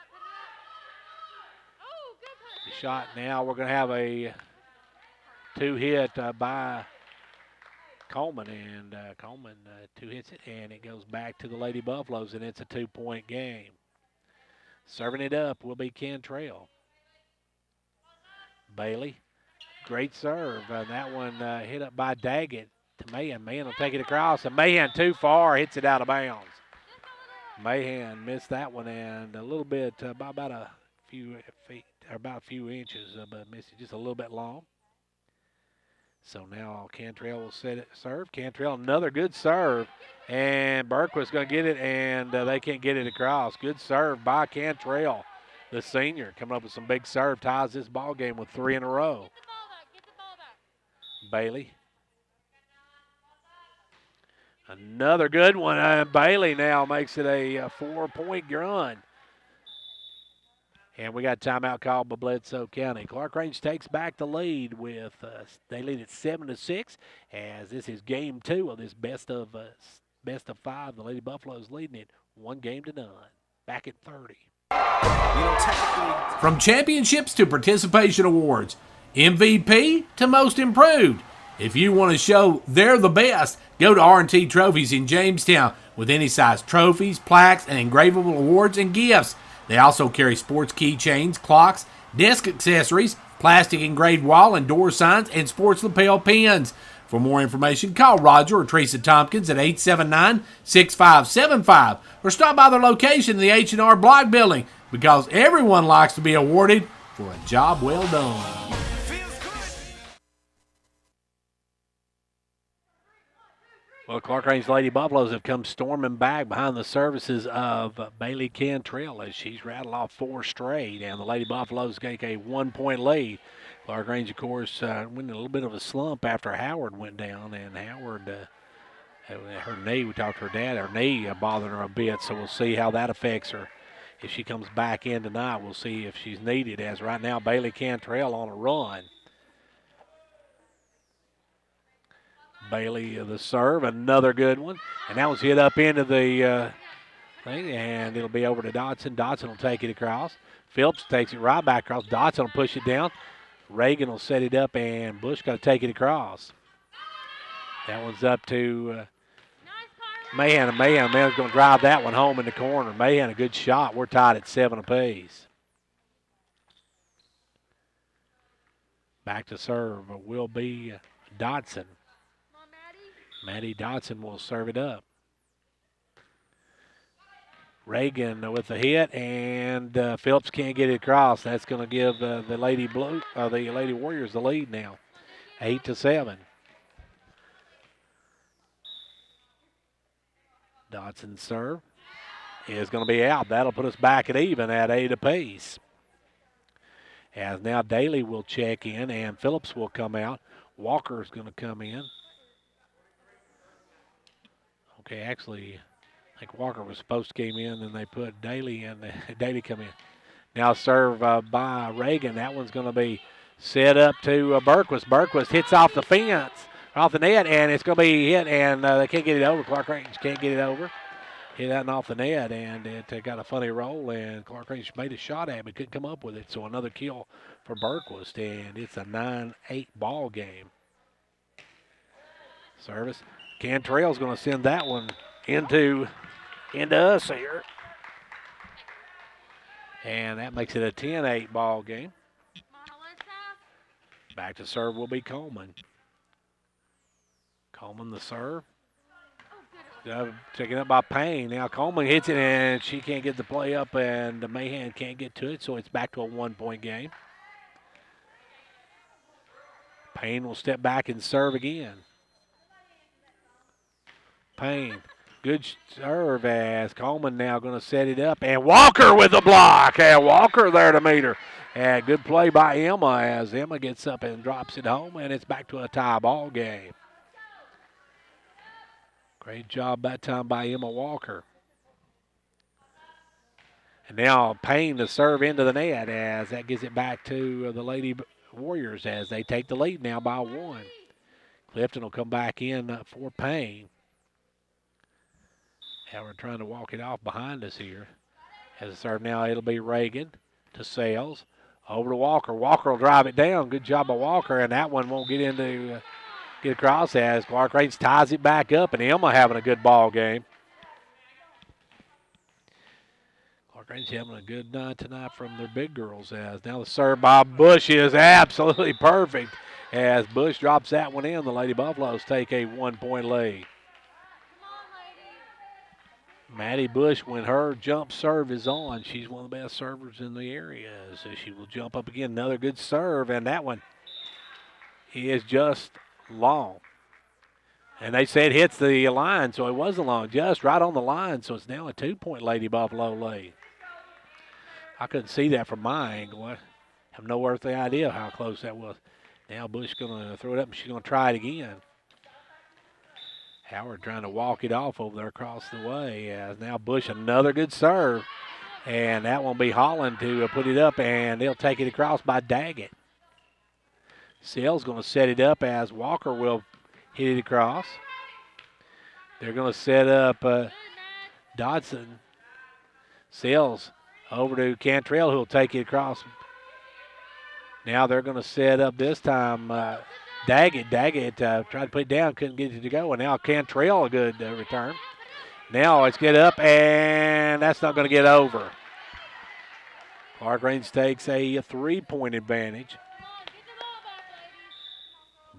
The shot now, we're going to have a two-hit by Coleman, and Coleman two hits it, and it goes back to the Lady Buffaloes, and it's a 2-point game. Serving it up will be Cantrell. Bailey, great serve. That one hit up by Daggett to Mahan. Mahan will take it across, and Mahan too far, hits it out of bounds. Mahan missed that one, and a little bit, by about a few feet, or about a few inches, but missed it just a little bit long. So now Cantrell will set it, serve. Cantrell, another good serve, and Berquist's going to get it, and they can't get it across. Good serve by Cantrell, the senior, coming up with some big serve, ties this ball game with 3 in a row. Bailey. Another good one, and Bailey now makes it a 4-point run. And we got a timeout called by Bledsoe County. Clarkrange takes back the lead with, they lead at 7-6, as this is game 2 of this best of 5. The Lady Buffaloes leading it 1-0. Back at 30. From championships to participation awards, MVP to most improved. If you want to show they're the best, go to R&T Trophies in Jamestown with any size trophies, plaques, and engravable awards and gifts. They also carry sports keychains, clocks, desk accessories, plastic engraved wall and door signs, and sports lapel pins. For more information, call Roger or Teresa Tompkins at 879-6575 or stop by their location in the H&R Block Building, because everyone likes to be awarded for a job well done. Well, Clarkrange Lady Buffaloes have come storming back behind the services of Bailey Cantrell as she's rattled off 4 straight, and the Lady Buffaloes take a 1-point lead. Clarkrange, of course, went in a little bit of a slump after Howard went down, and Howard, her knee, we talked to her dad, her knee bothering her a bit, so we'll see how that affects her. If she comes back in tonight, we'll see if she's needed, as right now Bailey Cantrell on a run. Bailey the serve, another good one. And that was hit up into the thing, and it'll be over to Dodson. Dodson will take it across. Phillips takes it right back across. Dodson will push it down. Reagan will set it up, and Bush got to take it across. That one's up to Mahan. And Mahan's going to drive that one home in the corner. Mahan, a good shot. We're tied at 7 apiece. Back to serve will be Dodson. Maddie Dodson will serve it up. Reagan with the hit, and Phillips can't get it across. That's going to give the Lady Warriors the lead now, 8-7. Dodson's serve is going to be out. That'll put us back at even at 8 apiece. As now Daly will check in, and Phillips will come out. Walker's going to come in. Okay, actually, I think Walker was supposed to came in, and they put Daly in. Daly come in. Now serve by Reagan. That one's going to be set up to Berquist. Berquist hits off the fence, off the net, and it's going to be hit, and they can't get it over. Clarkrange can't get it over. hit that off the net, and it got a funny roll, and Clarkrange made a shot at it, but couldn't come up with it. So another kill for Berquist, and it's a 9-8 ball game. Service. Cantrell's going to send that one into us here. And that makes it a 10-8 ball game. Back to serve will be Coleman. Coleman the serve. Taken up by Payne. Now Coleman hits it, and she can't get the play up, and the Mahan can't get to it, so it's back to a 1-point game. Payne will step back and serve again. Payne, good serve as Coleman now going to set it up, and Walker with the block. And Walker there to meet her. And good play by Emma as Emma gets up and drops it home, and it's back to a tie ball game. Great job that time by Emma Walker. And now Payne to serve into the net as that gives it back to the Lady Warriors as they take the lead now by 1. Clifton will come back in for Payne. Now we're trying to walk it off behind us here. As a serve now, it'll be Reagan to Sales. Over to Walker. Walker will drive it down. Good job by Walker, and that one won't get across as Clarkrange ties it back up, and Emma having a good ball game. Clarkrange having a good night tonight from their big girls as now the serve by Bush is absolutely perfect as Bush drops that one in. The Lady Buffaloes take a 1-point lead. Maddie Bush, when her jump serve is on, she's one of the best servers in the area. So she will jump up again. Another good serve, and that one is just long. And they said hits the line, so it wasn't long, just right on the line. So it's now a 2-point Lady Buffalo lead. I couldn't see that from my angle. I have no earthly idea how close that was. Now Bush going to throw it up, and she's going to try it again. Howard trying to walk it off over there across the way. Now Bush, another good serve. And that won't be Holland to put it up, and they'll take it across by Daggett. Sales going to set it up as Walker will hit it across. They're going to set up Dodson. Sales over to Cantrell, who will take it across. Now they're going to set up this time Daggett tried to put it down, couldn't get it to go, and now Cantrell a good return. Now it's get up, and that's not going to get over. Clarkrange takes a 3-point advantage.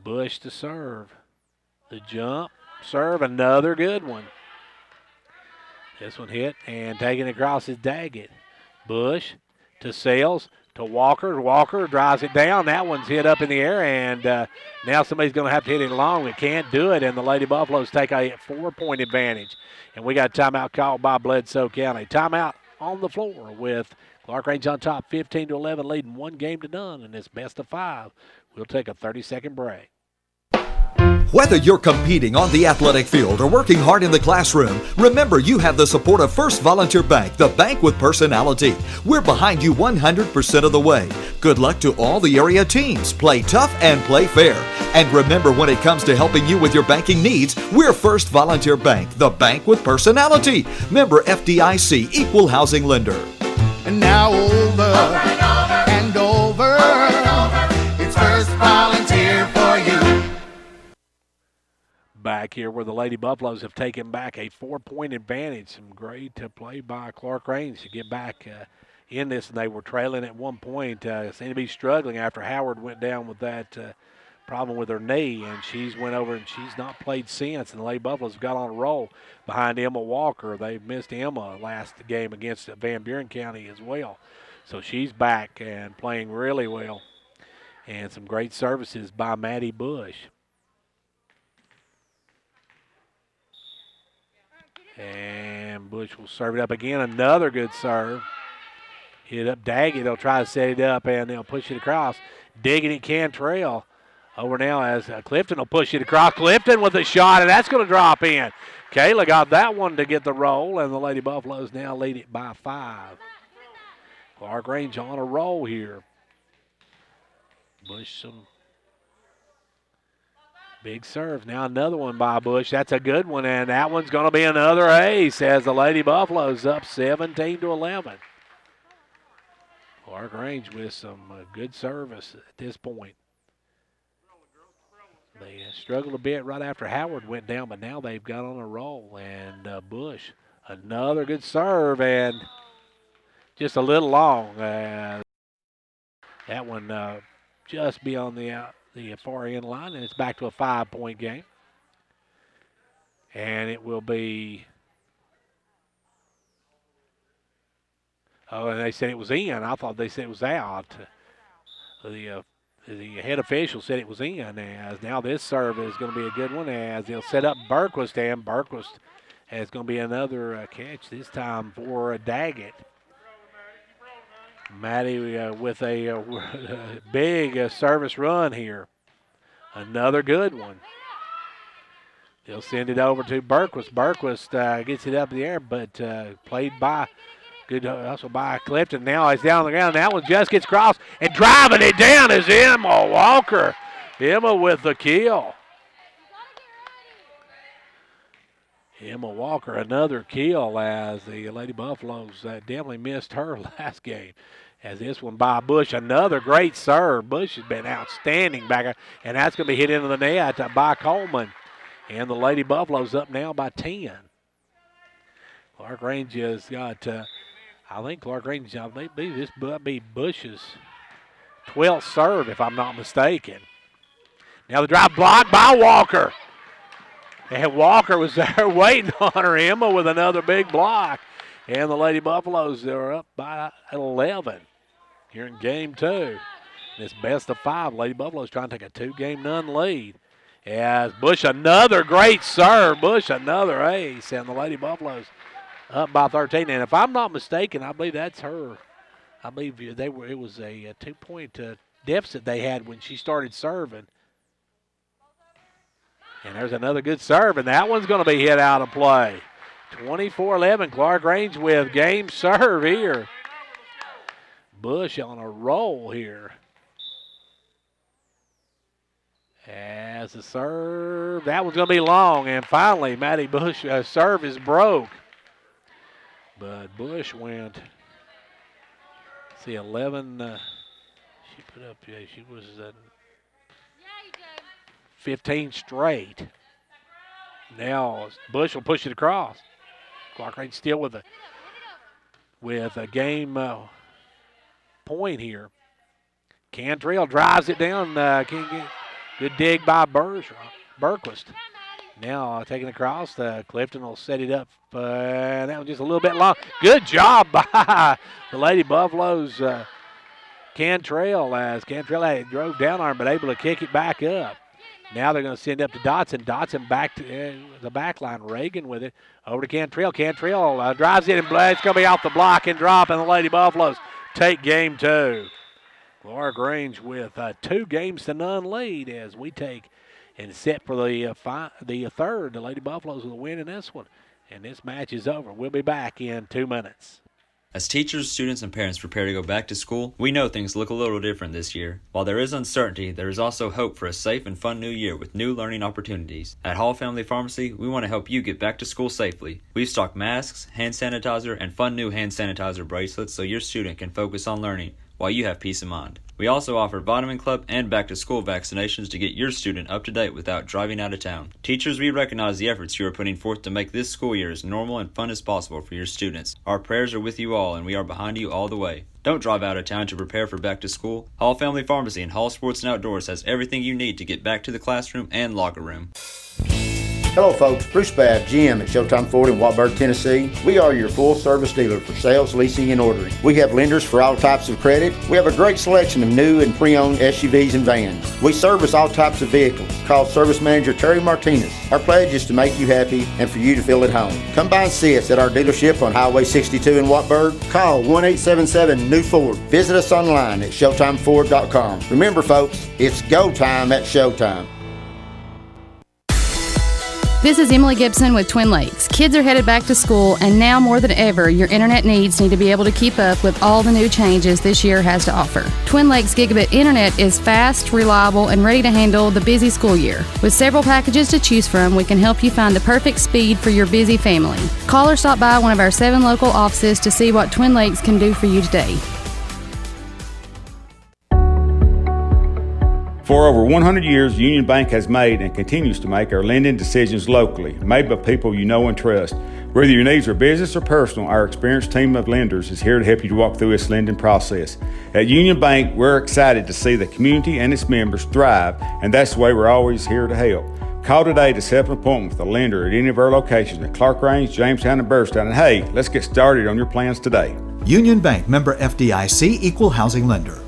Bush to serve. The jump, serve, another good one. This one hit, and taking it across is Daggett. Bush to Sales. To Walker. Walker drives it down. That one's hit up in the air, and now somebody's going to have to hit it long. It can't do it, and the Lady Buffaloes take a 4-point advantage. And we got a timeout called by Bledsoe County. Timeout on the floor with Clarkrange on top, 15-11, leading 1 game to none, and it's best of 5. We'll take a 30-second break. Whether you're competing on the athletic field or working hard in the classroom, remember you have the support of First Volunteer Bank, the bank with personality. We're behind you 100% of the way. Good luck to all the area teams. Play tough and play fair. And remember, when it comes to helping you with your banking needs, we're First Volunteer Bank, the bank with personality. Member FDIC, equal housing lender. And now over and over, it's First Volunteer for you. Back here where the Lady Buffaloes have taken back a 4-point advantage. Some great play by Clarkrange to get back in this, and they were trailing at 1 point. Seemed to be struggling after Howard went down with that problem with her knee, and she's went over and she's not played since, and the Lady Buffaloes have got on a roll behind Emma Walker. They missed Emma last game against Van Buren County as well. So she's back and playing really well, and some great services by Maddie Bush. And Bush will serve it up again. Another good serve. Hit up Daggett. They'll try to set it up, and they'll push it across. Digging it Cantrell. Over now as Clifton will push it across. Clifton with a shot, and that's going to drop in. Kayla got that one to get the roll, and the Lady Buffaloes now lead it by 5. Clarkrange on a roll here. Bush some Big serve. Now another one by Bush. That's a good one, and that one's going to be another ace as the Lady Buffaloes up 17-11. Clarkrange with some good service at this point. They struggled a bit right after Howard went down, but now they've got on a roll. And Bush, another good serve, and just a little long. That one just beyond the far end line, and it's back to a 5-point game. And it will be, and they said it was in. I thought they said it was out. The head official said it was in, as now this serve is going to be a good one as they'll set up Berquist, and Berquist has going to be another catch, this time for Daggett. Maddie with a big service run here. Another good one. They'll send it over to Berquist. Berquist gets it up in the air, but played by good hustle by Clifton. Now he's down on the ground. That one just gets crossed, and driving it down is Emma Walker. Emma with the kill. Emma Walker, another kill as the Lady Buffaloes definitely missed her last game. As this one by Bush, another great serve. Bush has been outstanding back there, and that's going to be hit into the net by Coleman. And the Lady Buffaloes up now by 10. Clarkrange has got, I think this might be Bush's 12th serve, if I'm not mistaken. Now the drive blocked by Walker. And Walker was there waiting on her. Emma with another big block. And the Lady Buffaloes are up by 11 here in game 2. This best of 5. Lady Buffaloes trying to take a 2-game-0 lead. As Bush, another great serve. Bush, another ace. And the Lady Buffaloes up by 13. And if I'm not mistaken, I believe that's her. I believe it was a 2-point deficit they had when she started serving. And there's another good serve, and that one's going to be hit out of play. 24-11, Clarkrange with game serve here. Bush on a roll here. As the serve, that one's going to be long, and finally Maddie Bush serve is broke. But Bush went, see, 11, she put up, she was 15 straight. Now Bush will push it across. Clarkrange still with a game point here. Cantrell drives it down. Can't get good dig by Berquist. Now taking it across. Clifton will set it up. That was just a little bit long. Good job by the Lady Buffaloes. Cantrell, as Cantrell drove down on her, but able to kick it back up. Now they're going to send it up to Dotson. Dotson back to the back line. Reagan with it. Over to Cantrell. Cantrell drives it, and it's going to be off the block and drop, and the Lady Buffaloes take game 2. Clarkrange with 2-0 lead as we take and set for the third. The Lady Buffaloes will win in this one, and this match is over. We'll be back in 2 minutes. As teachers, students, and parents prepare to go back to school, we know things look a little different this year. While there is uncertainty, there is also hope for a safe and fun new year with new learning opportunities. At Hall Family Pharmacy, we want to help you get back to school safely. We've stocked masks, hand sanitizer, and fun new hand sanitizer bracelets so your student can focus on learning while you have peace of mind. We also offer Vitamin Club and back-to-school vaccinations to get your student up to date without driving out of town. Teachers, we recognize the efforts you are putting forth to make this school year as normal and fun as possible for your students. Our prayers are with you all, and we are behind you all the way. Don't drive out of town to prepare for back to school. Hall Family Pharmacy and Hall Sports and Outdoors has everything you need to get back to the classroom and locker room. Hello folks, Bruce Babb, GM at Showtime Ford in Watburg, Tennessee. We are your full service dealer for sales, leasing, and ordering. We have lenders for all types of credit. We have a great selection of new and pre-owned SUVs and vans. We service all types of vehicles. Call Service Manager Terry Martinez. Our pledge is to make you happy and for you to feel at home. Come by and see us at our dealership on Highway 62 in Watburg. Call 1-877-NEW-FORD. Visit us online at ShowtimeFord.com. Remember folks, it's go time at Showtime. This is Emily Gibson with Twin Lakes. Kids are headed back to school, and now more than ever, your internet needs need to be able to keep up with all the new changes this year has to offer. Twin Lakes Gigabit Internet is fast, reliable, and ready to handle the busy school year. With several packages to choose from, we can help you find the perfect speed for your busy family. Call or stop by one of our 7 local offices to see what Twin Lakes can do for you today. For over 100 years, Union Bank has made and continues to make our lending decisions locally, made by people you know and trust. Whether your needs are business or personal, our experienced team of lenders is here to help you to walk through this lending process. At Union Bank, we're excited to see the community and its members thrive, and that's the way we're always here to help. Call today to set up an appointment with a lender at any of our locations at Clarkrange, Jamestown, and Burstown. And hey, let's get started on your plans today. Union Bank, member FDIC, equal housing lender.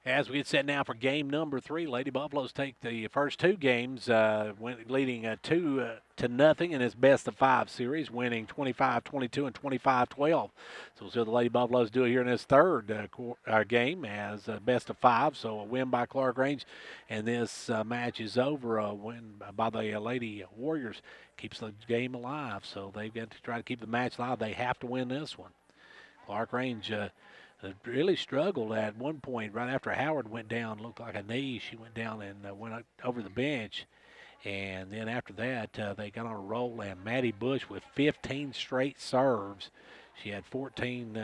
As we get set now for game number 3, Lady Buffaloes take the first 2 games, leading 2-0 in its best-of-5 series, winning 25-22 and 25-12. So we'll see what the Lady Buffaloes do here in this third game as best-of-5. So a win by Clarkrange, and this match is over. A win by the Lady Warriors keeps the game alive. So they've got to try to keep the match alive. They have to win this one. Clarkrange really struggled at one point right after Howard went down, looked like a knee. She went down and went over the bench. And then after that, they got on a roll, and Maddie Bush with 15 straight serves. She had 14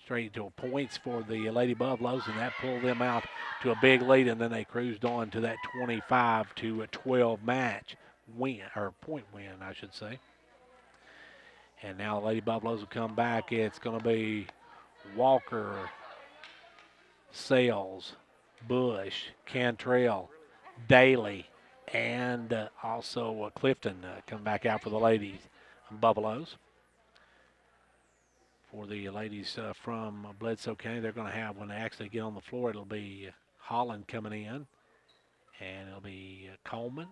straight points for the Lady Buffaloes, and that pulled them out to a big lead, and then they cruised on to that 25-12 match win, or point win, I should say. And now the Lady Buffaloes will come back. It's going to be Walker, Sales, Bush, Cantrell, Daly, and also Clifton come back out for the ladies Buffaloes. For the ladies from Bledsoe County, they're going to have, when they actually get on the floor, it'll be Holland coming in, and it'll be Coleman.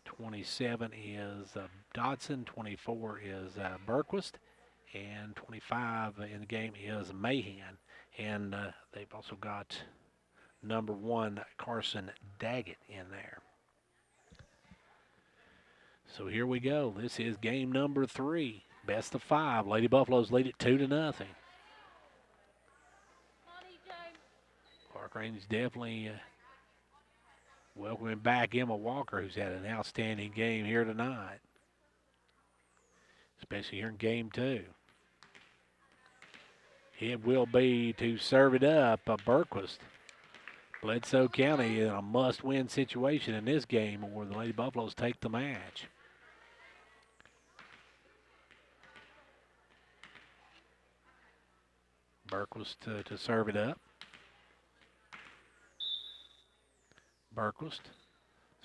27 is Dodson, 24 is Berquist, and 25 in the game is Mahan. And they've also got number 1, Carson Daggett, in there. So here we go. This is game number 3, best of 5. Lady Buffaloes lead it 2-0. Clarkrange definitely welcoming back Emma Walker, who's had an outstanding game here tonight, especially here in game 2. It will be to serve it up, Berquist. Bledsoe County in a must-win situation in this game, where the Lady Buffaloes take the match. Berquist to serve it up. Berquist.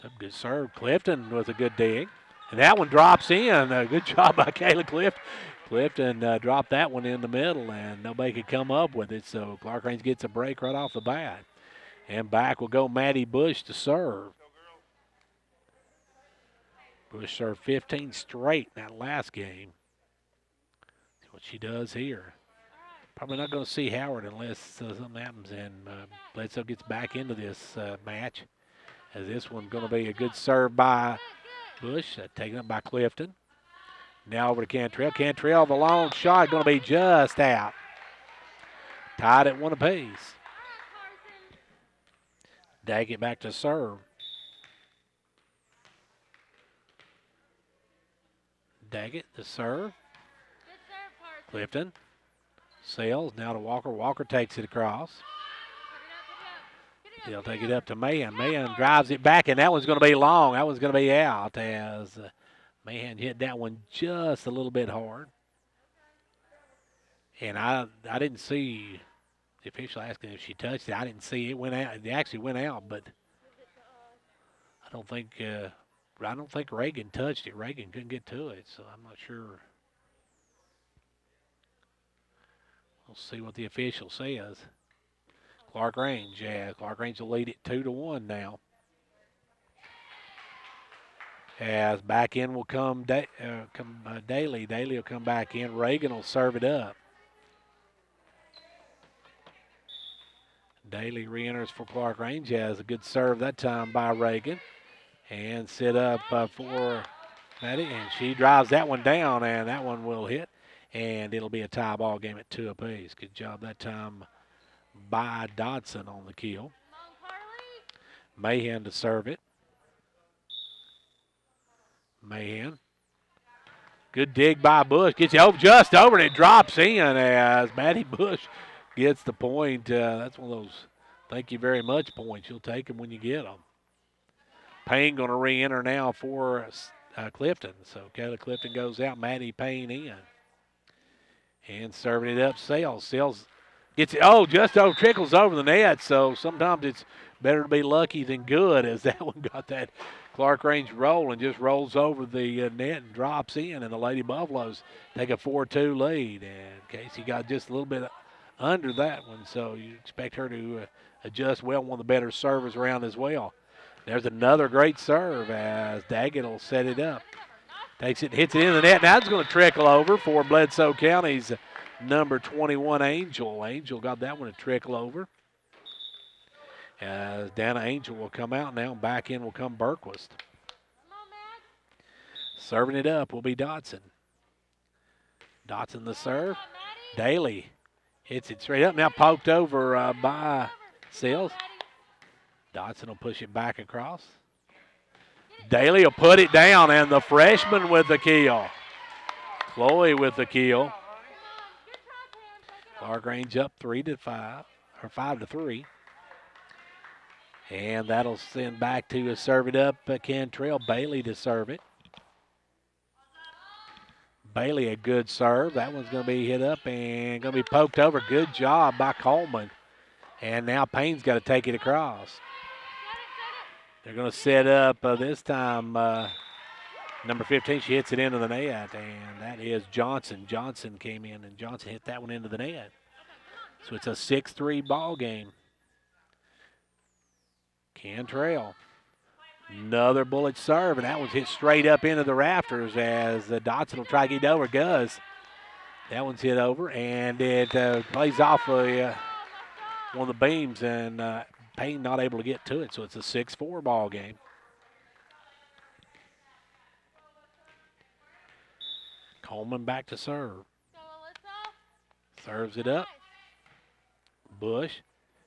Some good serve. Clifton with a good dig. And that one drops in. Good job by Kayla Clifton dropped that one in the middle, and nobody could come up with it. So Clarkrange gets a break right off the bat. And back will go Maddie Bush to serve. Bush served 15 straight in that last game. See what she does here. Probably not going to see Howard unless something happens and Bledsoe gets back into this match. As this one's going to be a good serve by Bush, taken up by Clifton. Now over to Cantrell. Cantrell, the long shot, going to be just out. Tied at 1 apiece. Daggett back to serve. Daggett to serve. Clifton. Sales now to Walker. Walker takes it across. He'll take it up to Mahan. Mahan drives it back, and that one's going to be long. That one's going to be out as Mahan hit that one just a little bit hard. And I didn't see the official asking if she touched it. I didn't see it went out. It actually went out, but I don't think Reagan touched it. Reagan couldn't get to it, so I'm not sure. We'll see what the official says. Clarkrange, Clarkrange will lead it 2-1 now. As back in will come Daly. Daly will come back in. Reagan will serve it up. Daly re-enters for Clarkrange. Has a good serve that time by Reagan. And set up for Maddie, and she drives that one down, and that one will hit. And it'll be a tie ball game at 2 apiece. Good job that time by Dodson on the kill. Mahan to serve it. Mahan. Good dig by Bush. Gets you over, just over, and it drops in as Maddie Bush gets the point. That's one of those thank you very much points. You'll take them when you get them. Payne going to re-enter now for Clifton. So Kayla Clifton goes out, Maddie Payne in. And serving it up, Sales. Sales gets it, just over, trickles over the net. So sometimes it's better to be lucky than good, as that one got that Clarkrange roll and just rolls over the net and drops in. And the Lady Buffaloes take a 4-2 lead. And Casey got just a little bit under that one, so you expect her to adjust well. One of the better servers around as well. There's another great serve as Daggett will set it up. Takes it and hits it in the net. Now it's going to trickle over for Bledsoe County's number 21, Angel. Angel got that one to trickle over. As Dana Angel will come out now, and back in will come Berquist. Serving it up will be Dotson. Dotson the serve. Daly hits it straight up. Now poked over by Sills. Dotson will push it back across. Daly will put it down, and the freshman with the kill. Chloe with the kill. Clarkrange up 3-5, or 5-3. And that'll send back to serve it up Cantrell. Bailey to serve it. Bailey a good serve. That one's going to be hit up and going to be poked over. Good job by Coleman. And now Payne's got to take it across. They're going to set up this time number 15. She hits it into the net, and that is Johnson. Johnson came in, and Johnson hit that one into the net. So it's a 6-3 ball game. Cantrell. Another bullet serve, and that one's hit straight up into the rafters as Dotson will try to get over. Guz. That one's hit over, and it plays off one of the beams, and Payne not able to get to it, so it's a 6-4 ball game. Coleman back to serve. Serves it up. Bush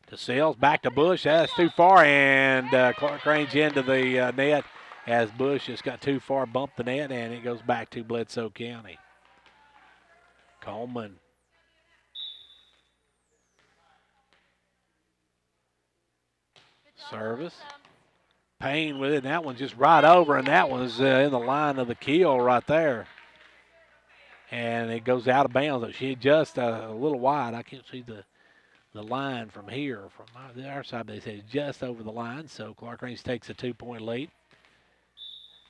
to Sales, back to Bush. That's too far, and Clarkrange into the net as Bush just got too far, bumped the net, and it goes back to Bledsoe County. Coleman. Service. Payne with it, and that one's just right over, and that one's in the line of the kill right there. And it goes out of bounds. She just a little wide. I can't see the line from here. From our side, they say just over the line, so Clarkrange takes a 2-point lead.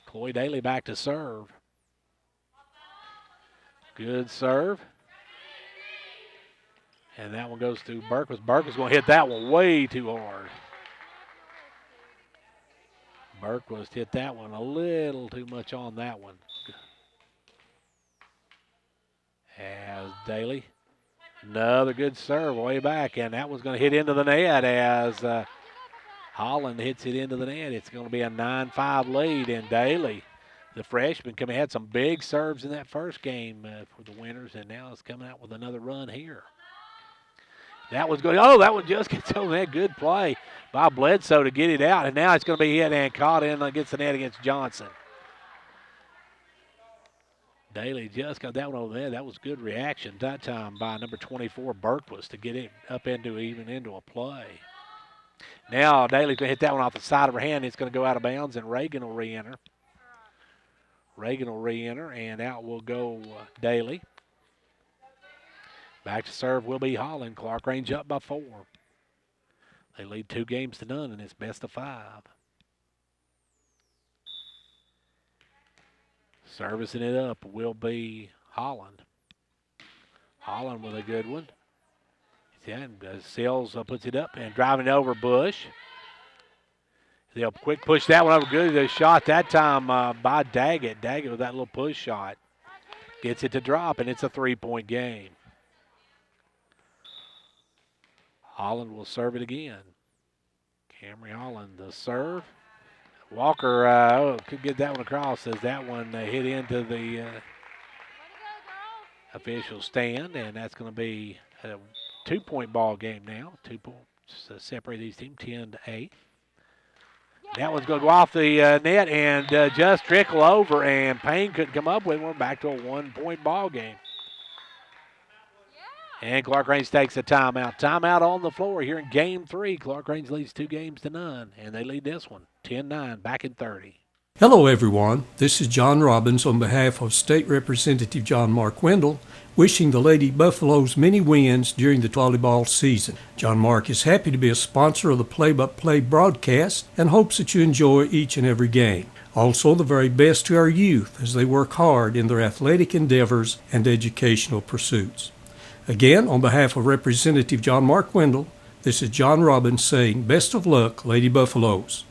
Chloe Daly back to serve. Good serve. And that one goes to Berquist. Berquist going to hit that one way too hard. Berquist hit that one a little too much on that one. As Daly, another good serve way back, and that one's going to hit into the net as Holland hits it into the net. It's going to be a 9-5 lead, and Daly, the freshman, had some big serves in that first game for the Winners, and now it's coming out with another run here. That one's going, that one just gets over that. Good play by Bledsoe to get it out, and now it's going to be hit and caught in against the net against Johnson. Daly just got that one over there. That was good reaction that time by number 24, Berquist, to get it up into a play. Now Daly's going to hit that one off the side of her hand. It's going to go out of bounds, and Reagan will re-enter. Reagan will re-enter, and out will go Daly. Back to serve will be Holland. Clarkrange up by 4. They lead 2-0, and it's best of 5. Servicing it up will be Holland. Holland with a good one. Yeah, Sills puts it up and driving it over Bush. They'll quick push that one over. Good. The shot that time by Daggett. Daggett with that little push shot. Gets it to drop, and it's a 3-point game. Holland will serve it again. Camry Holland, the serve. Walker could get that one across as that one hit into the official stand, and that's going to be a 2-point ball game now. 2 points separate these teams, 10-8. That one's going to go off the net and just trickle over, and Payne couldn't come up with it. We're back to a 1-point ball game. And Clarkrange takes a timeout. Timeout on the floor here in Game 3. Clarkrange leads 2-0, and they lead this one 10-9, back in 30. Hello, everyone. This is John Robbins on behalf of State Representative John Mark Wendell, wishing the Lady Buffaloes many wins during the volleyball season. John Mark is happy to be a sponsor of the play-by-play broadcast and hopes that you enjoy each and every game. Also, the very best to our youth as they work hard in their athletic endeavors and educational pursuits. Again, on behalf of Representative John Mark Wendell, this is John Robbins saying best of luck, Lady Buffaloes.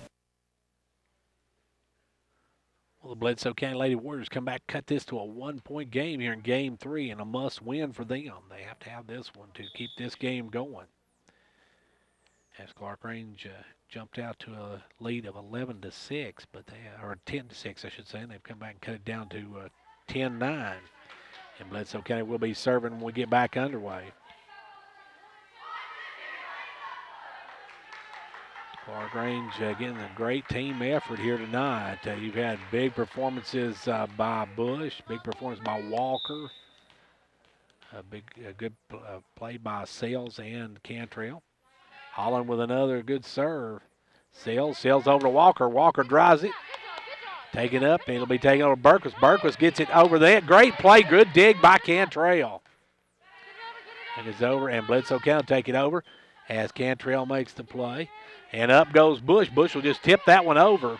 Well, the Bledsoe County Lady Warriors come back, cut this to a 1-point game here in Game 3, and a must-win for them. They have to have this one to keep this game going. As Clarkrange jumped out to a lead of 11-6, or 10-6, I should say, and they've come back and cut it down to 10-9. And Bledsoe County will be serving when we get back underway. Clarkrange getting a great team effort here tonight. You've had big performances by Bush, big performance by Walker, a good play by Sales and Cantrell. Holland with another good serve. Sales over to Walker. Walker drives it. Taken up, and it'll be taken over to Berquist. Berquist gets it over there. Great play, good dig by Cantrell. And it's over, and Bledsoe County take it over as Cantrell makes the play. And up goes Bush. Bush will just tip that one over.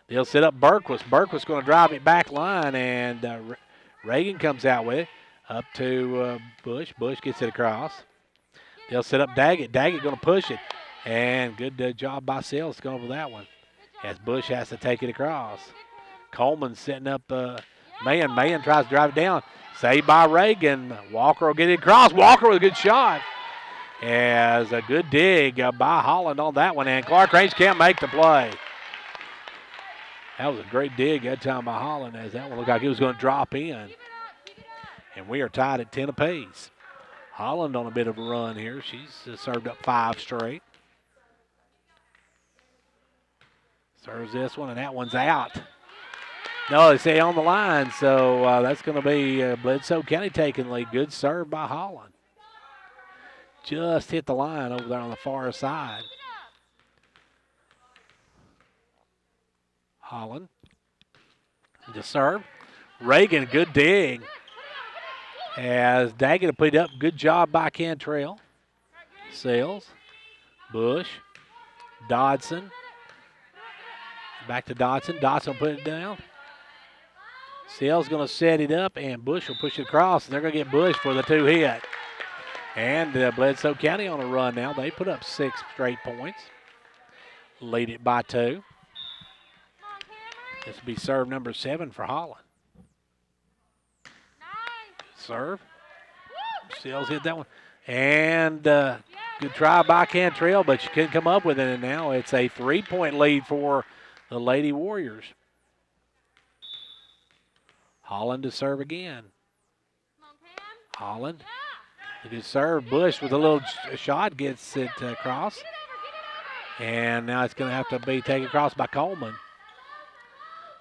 They'll set up Berquist. Berquist going to drive it back line, and Reagan comes out with it. Up to Bush. Bush gets it across. They'll set up Daggett. Daggett going to push it. And good job by Sales going over that one, as Bush has to take it across. Coleman setting up Mahan. Mahan tries to drive it down. Saved by Reagan. Walker will get it across. Walker with a good shot. As a good dig by Holland on that one, and Clarkrange can't make the play. That was a great dig that time by Holland, as that one looked like it was going to drop in. And we are tied at 10 apiece. Holland on a bit of a run here. She's served up 5 straight. Serves this one, and that one's out. No, they say on the line, so that's going to be Bledsoe County taking the lead. Good serve by Holland. Just hit the line over there on the far side. Holland. The serve. Reagan, good dig. As Daggett put up, good job by Cantrell. Sales. Bush. Dodson. Back to Dodson. Dodson put it down. Sales going to set it up, and Bush will push it across, and they're going to get Bush for the 2 hit. And Bledsoe County on a run now. They put up 6 straight points. Lead it by 2. This will be serve number 7 for Holland. Serve. Sales hit that one. And good try by Cantrell, but she couldn't come up with it. And now it's a 3-point lead for the Lady Warriors. Holland to serve again. Holland. A good serve. Bush with a little shot gets it across. And now it's going to have to be taken across by Coleman.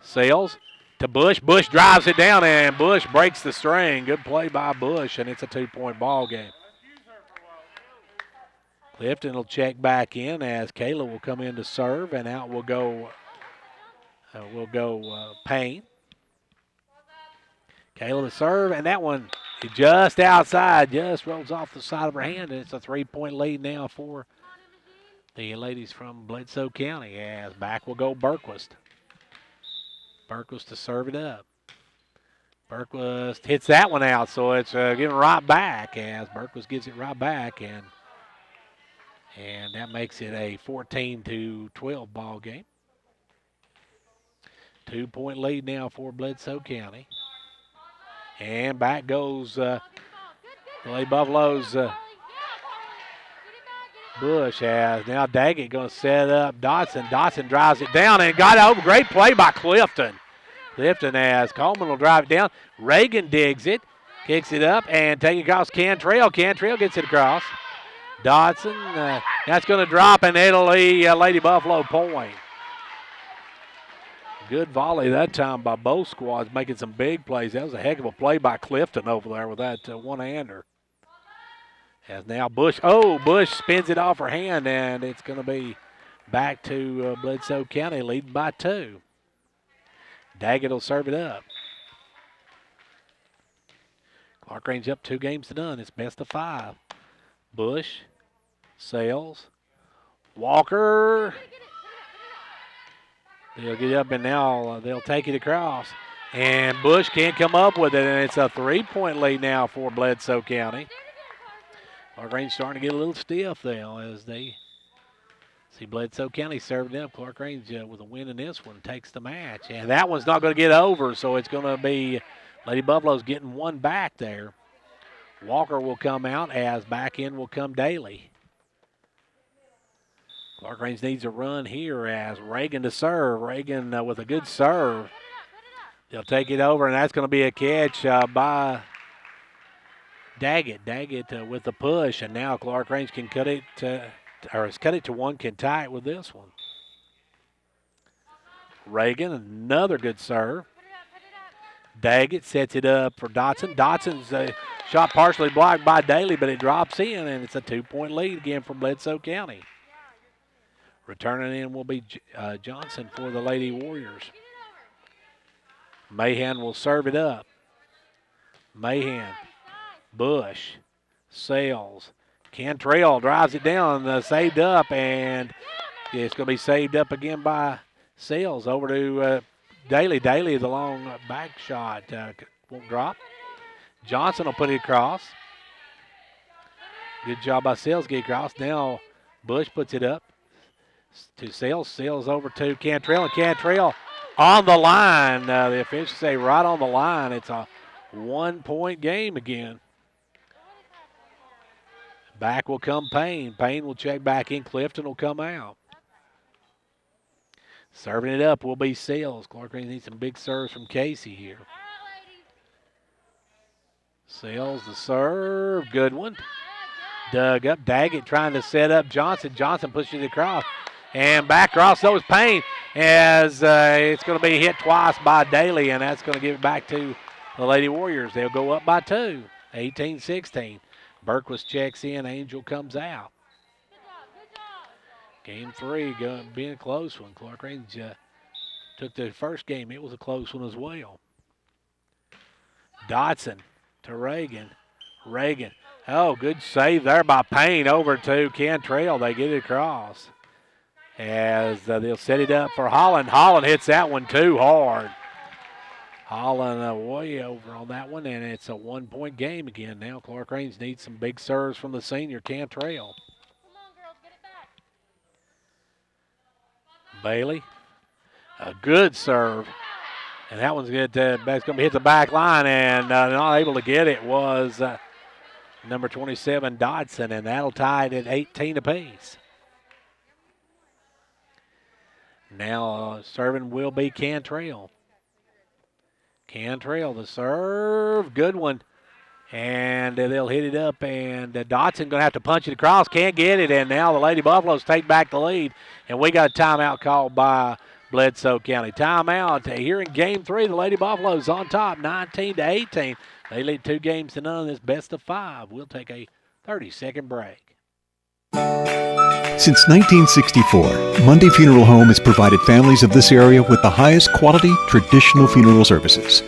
Sales to Bush. Bush drives it down, and Bush breaks the string. Good play by Bush, and it's a 2-point ball game. Clifton will check back in as Kayla will come in to serve, and out will go Payne. Kayla to serve, and that one just outside, just rolls off the side of her hand, and it's a 3-point lead now for the ladies from Bledsoe County, as back will go Berquist. Berquist to serve it up. Berquist hits that one out, so it's given right back, as Berquist gives it right back, and that makes it a 14-12 ball game. 2-point lead now for Bledsoe County. And back goes the Lady Buffaloes Bush has now Daggett going to set up Dotson. Dotson drives it down and got it over. Great play by Clifton. Clifton as Coleman will drive it down. Reagan digs it, kicks it up, and take it across Cantrell. Cantrell gets it across. Dotson, that's going to drop, and it'll be Lady Buffalo point. Good volley that time by both squads, making some big plays. That was a heck of a play by Clifton over there with that one-hander. As now Bush spins it off her hand, and it's going to be back to Bledsoe County, leading by 2. Daggett will serve it up. Clarkrange up 2 games to none. It's best of 5. Bush, Sales, Walker. They'll get up, and now they'll take it across. And Bush can't come up with it, and it's a 3-point lead now for Bledsoe County. Clarkrange starting to get a little stiff now as they see Bledsoe County serving up. Clarkrange with a win in this one takes the match. And that one's not going to get over, so it's going to be Lady Buffalo's getting one back there. Walker will come out as back in will come Daly. Clarkrange needs a run here as Reagan to serve. Reagan with a good serve. They'll take it over, and that's going to be a catch by Daggett. Daggett with the push, and now Clarkrange can cut it to one, can tie it with this one. Reagan, another good serve. Daggett sets it up for Dotson. Dotson's shot partially blocked by Daly, but it drops in, and it's a 2-point lead again for Bledsoe County. Returning in will be Johnson for the Lady Warriors. Mahan will serve it up. Mahan, Bush, Sales, Cantrell drives it down, saved up, and it's going to be saved up again by Sales. Over to Daly. Daly, the long back shot won't drop. Johnson will put it across. Good job by Sales, get across. Now Bush puts it up to Sales. Sales over to Cantrell, and Cantrell on the line. The officials say right on the line. It's a 1-point game again. Back will come Payne. Payne will check back in. Clifton will come out. Serving it up will be Sales. Clarkrange needs some big serves from Casey here. Sales the serve. Good one. Dug up. Daggett trying to set up Johnson. Johnson pushes it across. And back across those Payne as it's going to be hit twice by Daly, and that's going to give it back to the Lady Warriors. They'll go up by 2, 18-16. Berquist checks in. Angel comes out. Game 3 being a close one. Clarkrange took the first game. It was a close one as well. Dotson to Reagan. Reagan. Oh, good save there by Payne over to Cantrell. They get it across. As they'll set it up for Holland. Holland hits that one too hard. Holland way over on that one, and it's a 1-point game again. Now Clarkrange needs some big serves from the senior Cantrell. Bailey, a good serve. And that one's good. That's going to hit the back line, and not able to get it was number 27, Dodson, and that'll tie it at 18 apiece. Now serving will be Cantrell. Cantrell, the serve, good one. And they'll hit it up, and Dotson going to have to punch it across. Can't get it, and now the Lady Buffaloes take back the lead. And we got a timeout called by Bledsoe County. Timeout here in Game 3. The Lady Buffaloes on top, 19-18. They lead 2 games to none in this best of 5. We'll take a 30-second break. Since 1964, Mundy Funeral Home has provided families of this area with the highest quality traditional funeral services.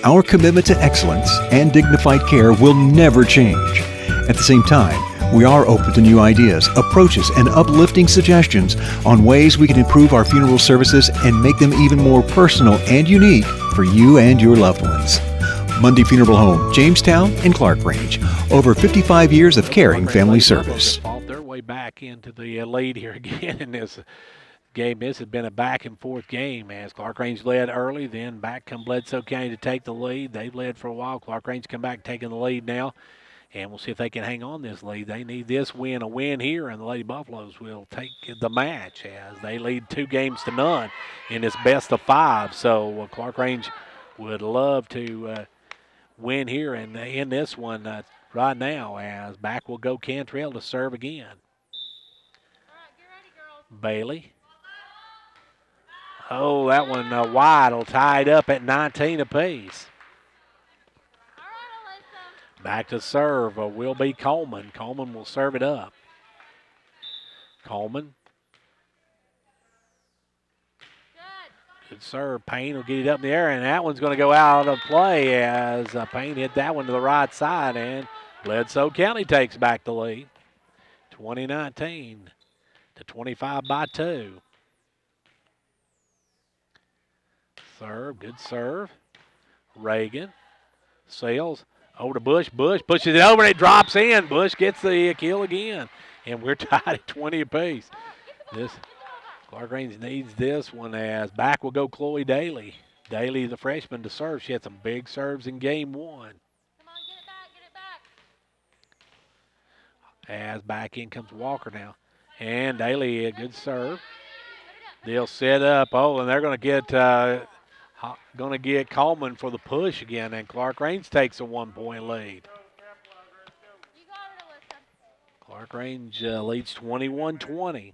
Our commitment to excellence and dignified care will never change. At the same time, we are open to new ideas, approaches, and uplifting suggestions on ways we can improve our funeral services and make them even more personal and unique for you and your loved ones. Mundy Funeral Home, Jamestown and Clarkrange. Over 55 years of caring family service. Fought their way back into the lead here again in this game. This has been a back-and-forth game as Clarkrange led early, then back come Bledsoe County to take the lead. They've led for a while. Clarkrange come back taking the lead now. And we'll see if they can hang on this lead. They need this win, a win here, and the Lady Buffaloes will take the match as they lead 2-0 in this best of 5. So Clarkrange would love to win here and end this one right now, as back will go Cantrell to serve again. Bailey. Oh, that one wide will tie it up at 19 apiece. Back to serve will be Coleman. Coleman will serve it up. Coleman. Good serve. Payne will get it up in the air, and that one's going to go out of play as Payne hit that one to the right side, and Bledsoe County takes back the lead. 20-19 to 25 by 2. Serve, good serve. Reagan. Sales. Over to Bush. Bush pushes it over and it drops in. Bush gets the kill again. And we're tied at 20 apiece. Clarkrange needs this one as back will go Chloe Daly. Daly, the freshman, to serve. She had some big serves in game 1. Come on, get it back. As back in comes Walker now. And Daly, a good serve. They'll set up. Oh, and they're going to get Coleman for the push again, and Clarkrange takes a 1-point lead. Clarkrange leads 21-20.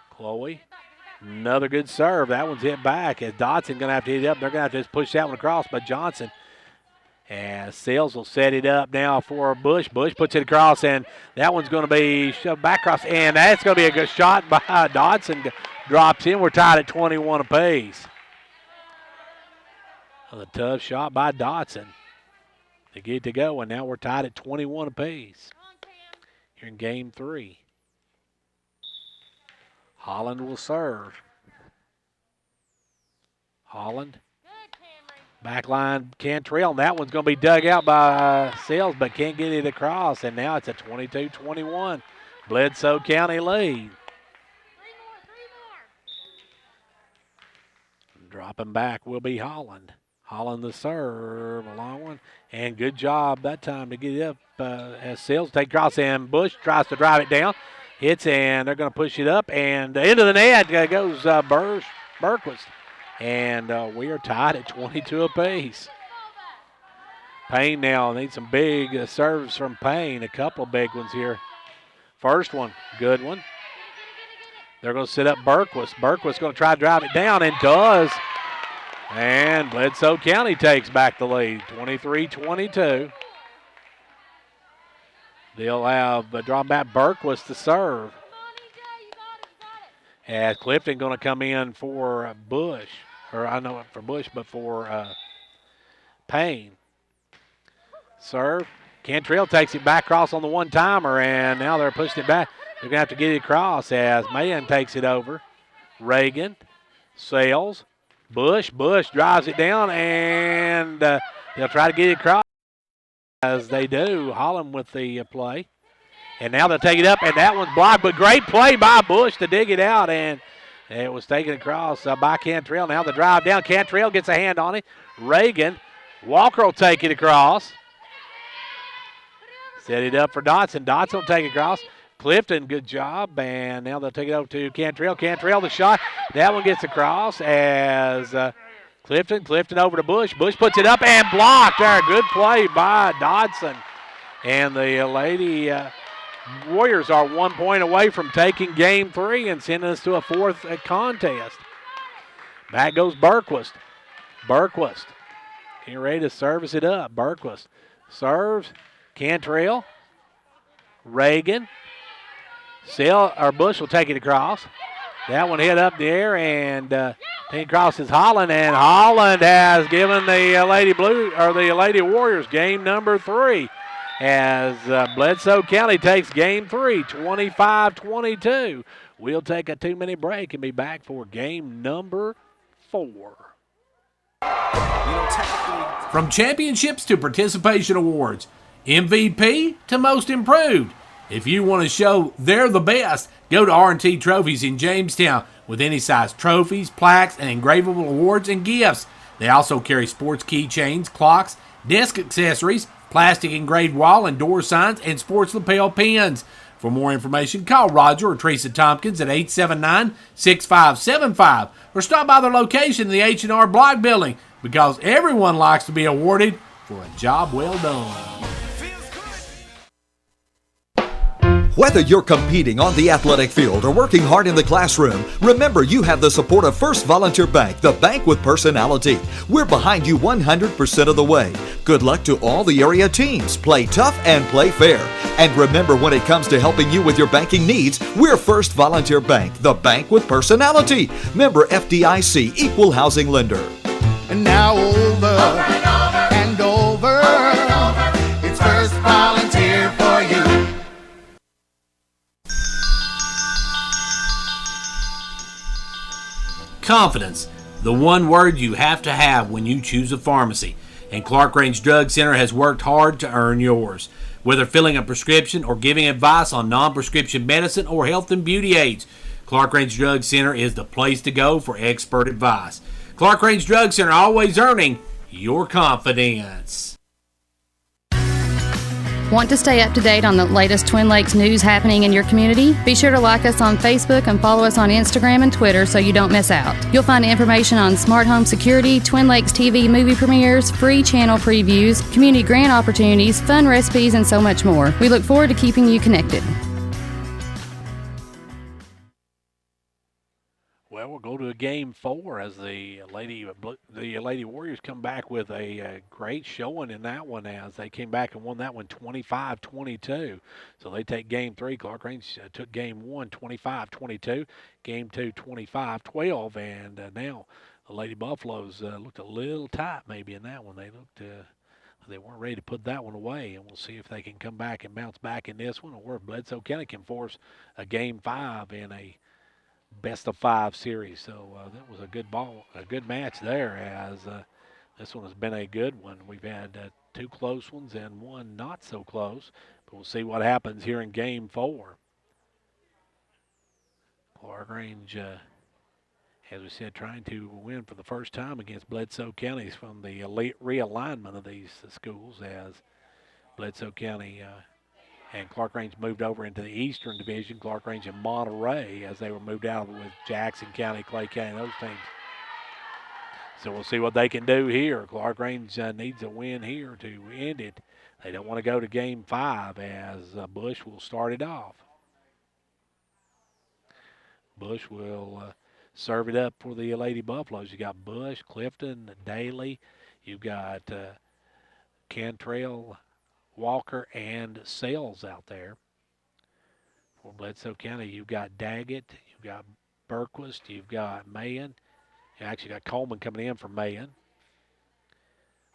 Chloe, another good serve. That one's hit back as Dotson going to have to hit it up. They're going to have to just push that one across, but Johnson. And Sales will set it up now for Bush. Bush puts it across, and that one's going to be shoved back across, and that's going to be a good shot by Dodson. Drops in. We're tied at 21 apiece. A tough shot by Dotson to get it to go, and now we're tied at 21 apiece here in game 3. Holland will serve. Holland. Backline Cantrell, and that one's going to be dug out by Sales, but can't get it across, and now it's a 22-21 Bledsoe County lead. Dropping back will be Holland. Holland the serve, a long one, and good job that time to get it up as Sales take cross, and Bush tries to drive it down. Hits, and they're going to push it up, and into the net goes Berquist. And we are tied at 22 apiece. Payne now needs some big serves from Payne, a couple of big ones here. First one, good one. They're going to set up Berquist. Berquist going to try to drive it down, and does. And Bledsoe County takes back the lead, 23-22. They'll have drawn back Berquist to serve. As Clifton going to come in for Bush. Or I know it for Bush, but for Payne. Serve. Cantrell takes it back across on the one-timer, and now they're pushing it back. They're going to have to get it across as Mayan takes it over. Reagan. Sales. Bush drives it down, and they'll try to get it across. As they do, Holland with the play. And now they'll take it up, and that one's blocked, but great play by Bush to dig it out, and it was taken across by Cantrell. Now the drive down. Cantrell gets a hand on it. Reagan. Walker will take it across. Set it up for Dotson. Dotson will take it across. Clifton, good job, and now they'll take it over to Cantrell. Cantrell, the shot. That one gets across as Clifton over to Bush. Bush puts it up and blocked there. Good play by Dodson. And the Lady Warriors are 1 point away from taking game 3 and sending us to a 4th contest. Back goes Berquist. Berquist getting ready to service it up. Berquist serves. Cantrell. Reagan. Bush will take it across. That one hit up the air, and taking across is Holland, and Holland has given the Lady Warriors game number 3 as Bledsoe County takes game 3, 25-22. We'll take a 2-minute break and be back for game number 4. From championships to participation awards, MVP to most improved. If you want to show they're the best, go to R&T Trophies in Jamestown with any size trophies, plaques, and engravable awards and gifts. They also carry sports keychains, clocks, desk accessories, plastic engraved wall and door signs, and sports lapel pins. For more information, call Roger or Teresa Tompkins at 879-6575 or stop by their location in the H&R Block Building, because everyone likes to be awarded for a job well done. Whether you're competing on the athletic field or working hard in the classroom, remember you have the support of First Volunteer Bank, the bank with personality. We're behind you 100% of the way. Good luck to all the area teams. Play tough and play fair. And remember, when it comes to helping you with your banking needs, we're First Volunteer Bank, the bank with personality. Member FDIC, Equal Housing Lender. And now over and over, it's First Volunteer for you. Confidence, the one word you have to have when you choose a pharmacy. And Clarkrange Drug Center has worked hard to earn yours. Whether filling a prescription or giving advice on non-prescription medicine or health and beauty aids, Clarkrange Drug Center is the place to go for expert advice. Clarkrange Drug Center, always earning your confidence. Want to stay up to date on the latest Twin Lakes news happening in your community? Be sure to like us on Facebook and follow us on Instagram and Twitter so you don't miss out. You'll find information on smart home security, Twin Lakes TV movie premieres, free channel previews, community grant opportunities, fun recipes, and so much more. We look forward to keeping you connected. Well, we'll go to Game 4 as the Lady Warriors come back with a great showing in that one, as they came back and won that one 25-22. So they take Game 3. Clarkrange took Game 1 25-22, Game 2 25-12, and now the Lady Buffaloes looked a little tight maybe in that one. They weren't ready to put that one away, and we'll see if they can come back and bounce back in this one, or if Bledsoe County can force a Game 5 in a best-of-5 series. So that was a good match there, as this one has been a good one. We've had two close ones and one not so close, but we'll see what happens here in Game 4. Clarkrange, as we said, trying to win for the first time against Bledsoe County from the realignment of these schools, as Bledsoe County and Clarkrange moved over into the Eastern Division. Clarkrange and Monterey, as they were moved out with Jackson County, Clay County, those teams. So we'll see what they can do here. Clarkrange needs a win here to end it. They don't want to go to Game 5, as Bush will start it off. Bush will serve it up for the Lady Buffaloes. You got Bush, Clifton, Daly. You've got Cantrell, Walker, and Sales out there. For Bledsoe County, you've got Daggett, you've got Berquist, you've got Mayan. You actually got Coleman coming in from Mayan,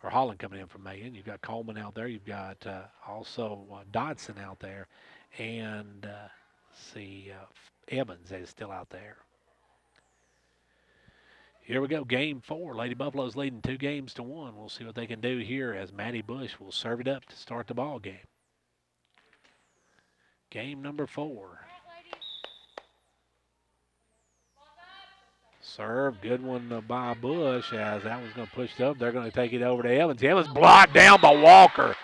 or Holland coming in from Mayan. You've got Coleman out there. You've got also Dodson out there, and Evans is still out there. Here we go, Game 4. Lady Buffaloes leading 2-1. We'll see what they can do here, as Maddie Bush will serve it up to start the ball game. Game number 4. Serve, good one by Bush, as that one's going to push it up. They're going to take it over to Evans. Evans blocked down by Walker.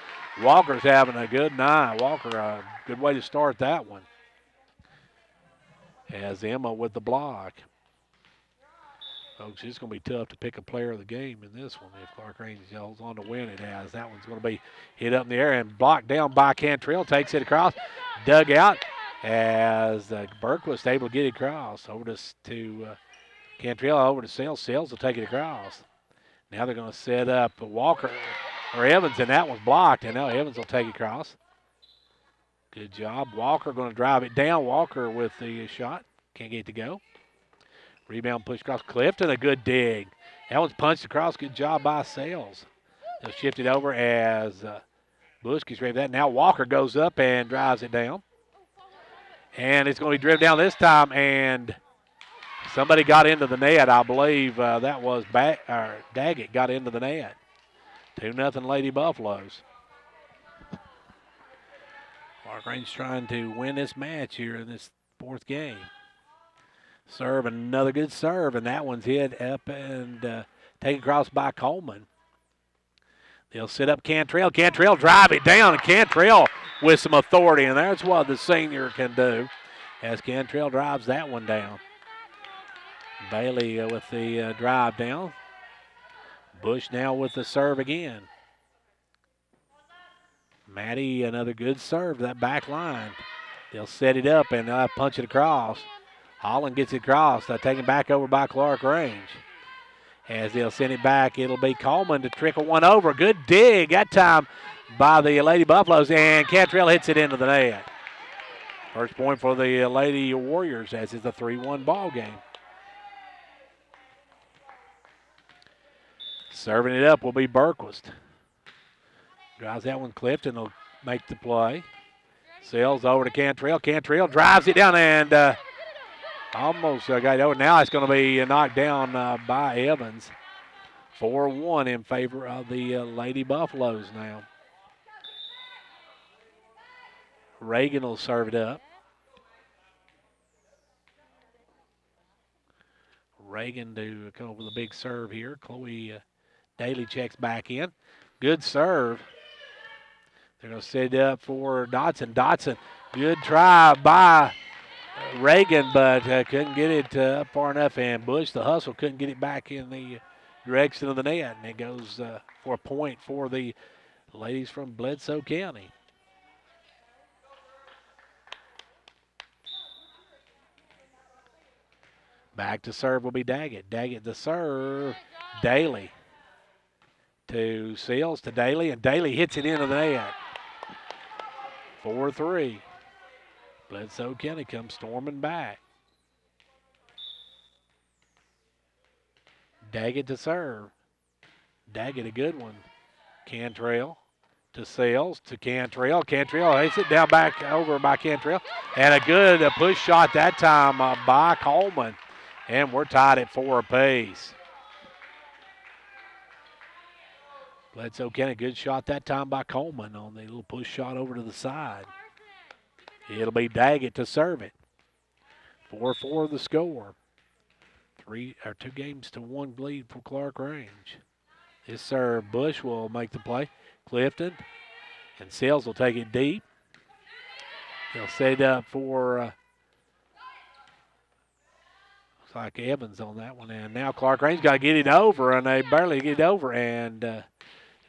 Walker's having a good night. Walker, a good way to start that one, as Emma with the block. Folks, it's going to be tough to pick a player of the game in this one if Clarkrange holds on to win it, as that one's going to be hit up in the air and blocked down by Cantrell. Takes it across, dug out, as Berquist able to get it across over to Cantrell, over to Sales. Sales will take it across. Now they're going to set up Walker or Evans, and that one's blocked, and now Evans will take it across. Good job. Walker going to drive it down. Walker with the shot. Can't get it to go. Rebound push across Clifton, a good dig. That one's punched across. Good job by Sales. They'll shift it over as Bush gets ready for that. Now Walker goes up and drives it down. And it's going to be driven down this time, and somebody got into the net. I believe that was Daggett got into the net. 2-0 Lady Buffaloes. Clarkrange trying to win this match here in this fourth game. Serve, another good serve, and that one's hit up and taken across by Coleman. They'll set up Cantrell. Cantrell drive it down, and Cantrell with some authority, and that's what the senior can do as Cantrell drives that one down. Bailey with the drive down. Bush now with the serve again. Maddie, another good serve, that back line. They'll set it up and punch it across. Holland gets it across, taken back over by Clarkrange. As they'll send it back, it'll be Coleman to trickle one over. Good dig that time by the Lady Buffaloes, and Cantrell hits it into the net. First point for the Lady Warriors as it's a 3-1 ball game. Serving it up will be Berquist. Drives that one. Clifton will make the play. Sails over to Cantrell. Cantrell drives it down and almost got it over. Now it's going to be knocked down by Evans. 4-1 in favor of the Lady Buffaloes now. Reagan will serve it up. Reagan to come over the big serve here. Chloe Daly checks back in. Good serve. They're going to set it up for Dotson. Dotson, good try by Reagan, but couldn't get it up far enough. And Bush, the hustle, couldn't get it back in the direction of the net. And it goes for a point for the ladies from Bledsoe County. Back to serve will be Daggett. Daggett to serve. Daly to Seals to Daly, and Daly hits it into the net. 4-3. Bledsoe County comes storming back. Daggett to serve. Daggett, a good one. Cantrell to Sales to Cantrell. Cantrell hits it down back over by Cantrell. And a good push shot that time by Coleman. And we're tied at 4 apiece. Bledsoe County, good shot that time by Coleman on the little push shot over to the side. It'll be Daggett to serve it. 4-4 the score. 2 games to 1 lead for Clarkrange. This serve, Bush will make the play. Clifton and Sales will take it deep. They'll set it up for looks like Evans on that one. And now Clarkrange got to get it over, and they barely get it over. And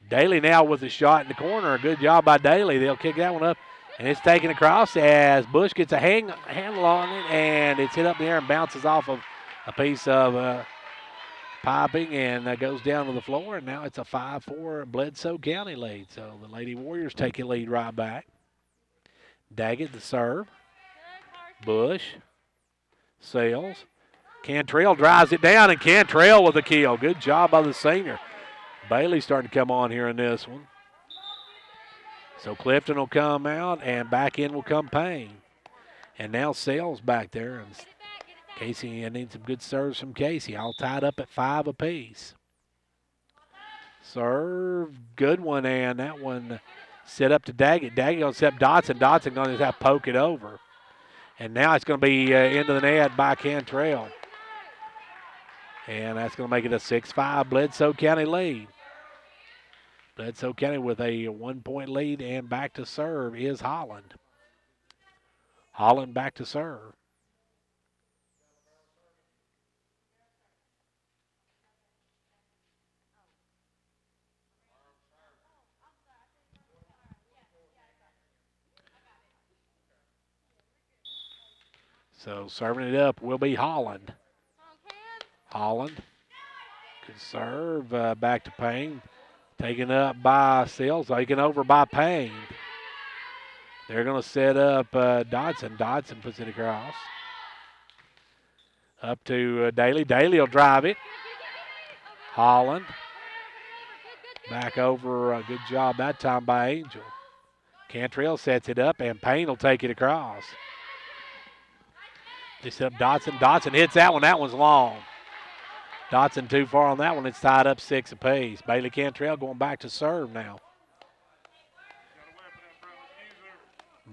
Daly now with the shot in the corner. Good job by Daly. They'll kick that one up, and it's taken across as Bush gets a handle on it, and it's hit up in the air and bounces off of a piece of piping and goes down to the floor. And now it's a 5-4 Bledsoe County lead. So the Lady Warriors take a lead right back. Daggett the serve. Bush. Sales. Cantrell drives it down, and Cantrell with a kill. Good job by the senior. Bailey starting to come on here in this one. So Clifton will come out, and back in will come Payne. And now Sales back there. And Casey needs some good serves from Casey. All tied up at 5 apiece. Serve, good one, and that one set up to Daggett. Daggett going to set up Dotson. Dotson going to just have to poke it over. And now it's going to be into the net by Cantrell. And that's going to make it a 6-5 Bledsoe County lead. Bledsoe County with a 1-point lead, and back to serve is Holland. Holland back to serve. So serving it up will be Holland. Holland can serve back to Payne. Taken up by Sills, taken over by Payne. They're going to set up Dodson. Dodson puts it across. Up to Daly. Daly will drive it. Holland. Back over. A good job that time by Angel. Cantrell sets it up, and Payne will take it across. They set up Dodson. Dodson hits that one. That one's long. Dotson too far on that one. It's tied up 6 apiece. Bailey Cantrell going back to serve now.